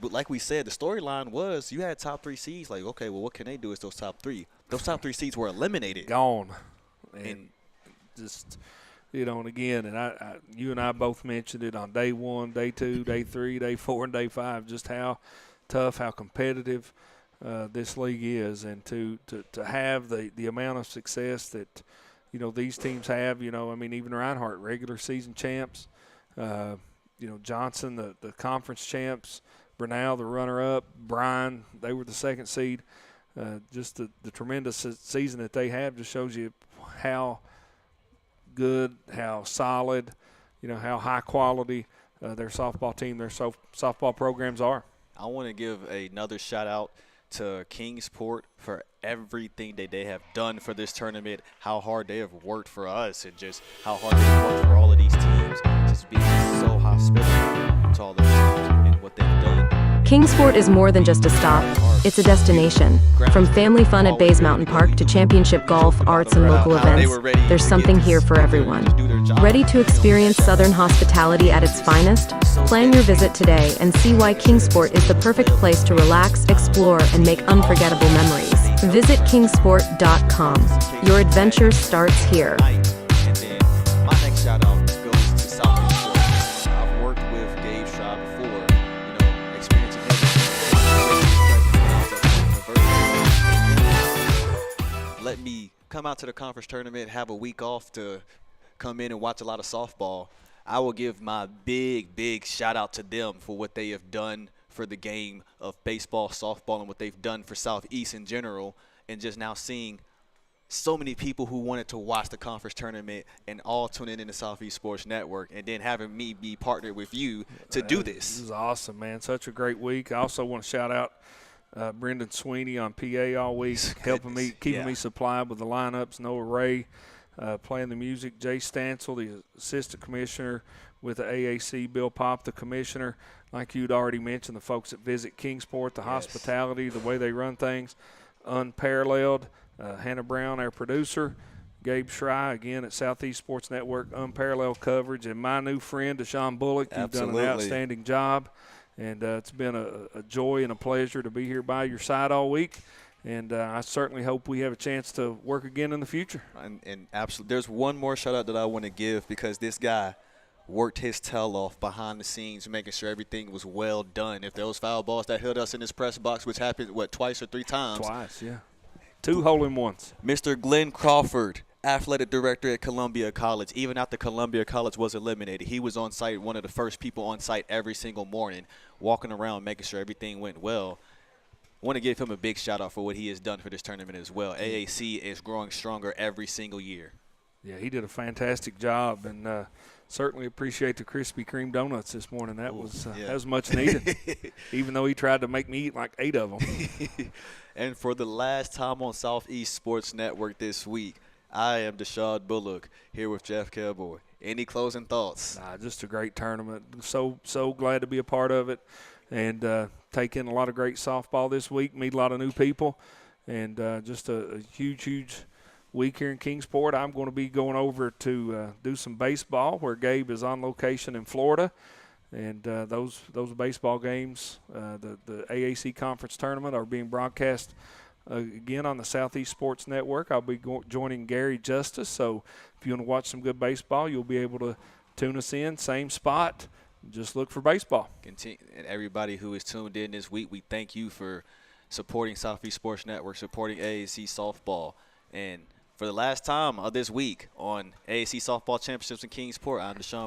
but like we said, the storyline was you had top 3 seeds. Like, okay, well, what can they do as those top 3? Those top 3 seeds were eliminated. Gone. And just, and again, and you and I both mentioned it on day 1, day 2, day 3, day 4, and day 5, just how tough, how competitive this league is. And to have the amount of success that, these teams have, even Reinhardt, regular season champs, Johnson, the conference champs, Brenau, the runner-up, Bryan, they were the 2nd seed. Just the tremendous season that they have just shows you how good, how solid, how high quality their softball team, their softball programs are. I want to give another shout-out to Kingsport for everything that they have done for this tournament, how hard they have worked for us, and just how hard they've worked for all of these teams, just being so hospitable to all those teams and what they've done. Kingsport is more than just a stop. It's a destination. From family fun at Bays Mountain Park to championship golf, arts, and local events, there's something here for everyone. Ready to experience Southern hospitality at its finest? Plan your visit today and see why Kingsport is the perfect place to relax, explore, and make unforgettable memories. Visit kingsport.com. Your adventure starts here. And then my next shout out goes to Southeast Sports. I've worked with Gabe Shaw before, experiencing him. Let me come out to the conference tournament, have a week off to come in and watch a lot of softball. I will give my big shout out to them for what they have done for the game of baseball, softball, and what they've done for Southeast in general, and just now seeing so many people who wanted to watch the conference tournament and all tune in the Southeast Sports Network, and then having me be partnered with you to do this. This is awesome, man. Such a great week. I also want to shout out Brendan Sweeney on PA all week, helping me, keeping me supplied with the lineups. Noah Ray playing the music. Jay Stansel, the assistant commissioner with the AAC. Bill Pop, the commissioner. Like you'd already mentioned, the folks that visit Kingsport, the hospitality, the way they run things, unparalleled. Hannah Brown, our producer. Gabe Schrei, again, at Southeast Sports Network, unparalleled coverage. And my new friend, Deshaun Bullock, you've done an outstanding job. And it's been a joy and a pleasure to be here by your side all week. And I certainly hope we have a chance to work again in the future. And absolutely, there's one more shout-out that I want to give, because this guy worked his tail off behind the scenes, making sure everything was well done. If there was foul balls that hit us in this press box, which happened, twice or 3 times? Twice, yeah. 2 hole-in-ones. Mr. Glenn Crawford, athletic director at Columbia College. Even after Columbia College was eliminated, he was on site, one of the first people on site every single morning, walking around, making sure everything went well. I want to give him a big shout-out for what he has done for this tournament as well. AAC is growing stronger every single year. Yeah, he did a fantastic job, and certainly appreciate the Krispy Kreme donuts this morning. That was much needed, even though he tried to make me eat like 8 of them. And for the last time on Southeast Sports Network this week, I am Deshaun Bullock here with Jeff Cowboy. Any closing thoughts? Just a great tournament. So glad to be a part of it, and take in a lot of great softball this week, meet a lot of new people, and just a huge week here in Kingsport. I'm going to be going over to do some baseball where Gabe is on location in Florida. And those baseball games, the AAC conference tournament, are being broadcast again on the Southeast Sports Network. I'll be joining Gary Justice. So if you want to watch some good baseball, you'll be able to tune us in, same spot. Just look for baseball. And everybody who is tuned in this week, we thank you for supporting Southeast Sports Network, supporting AAC softball. And for the last time of this week on AAC Softball Championships in Kingsport, I'm Deshaun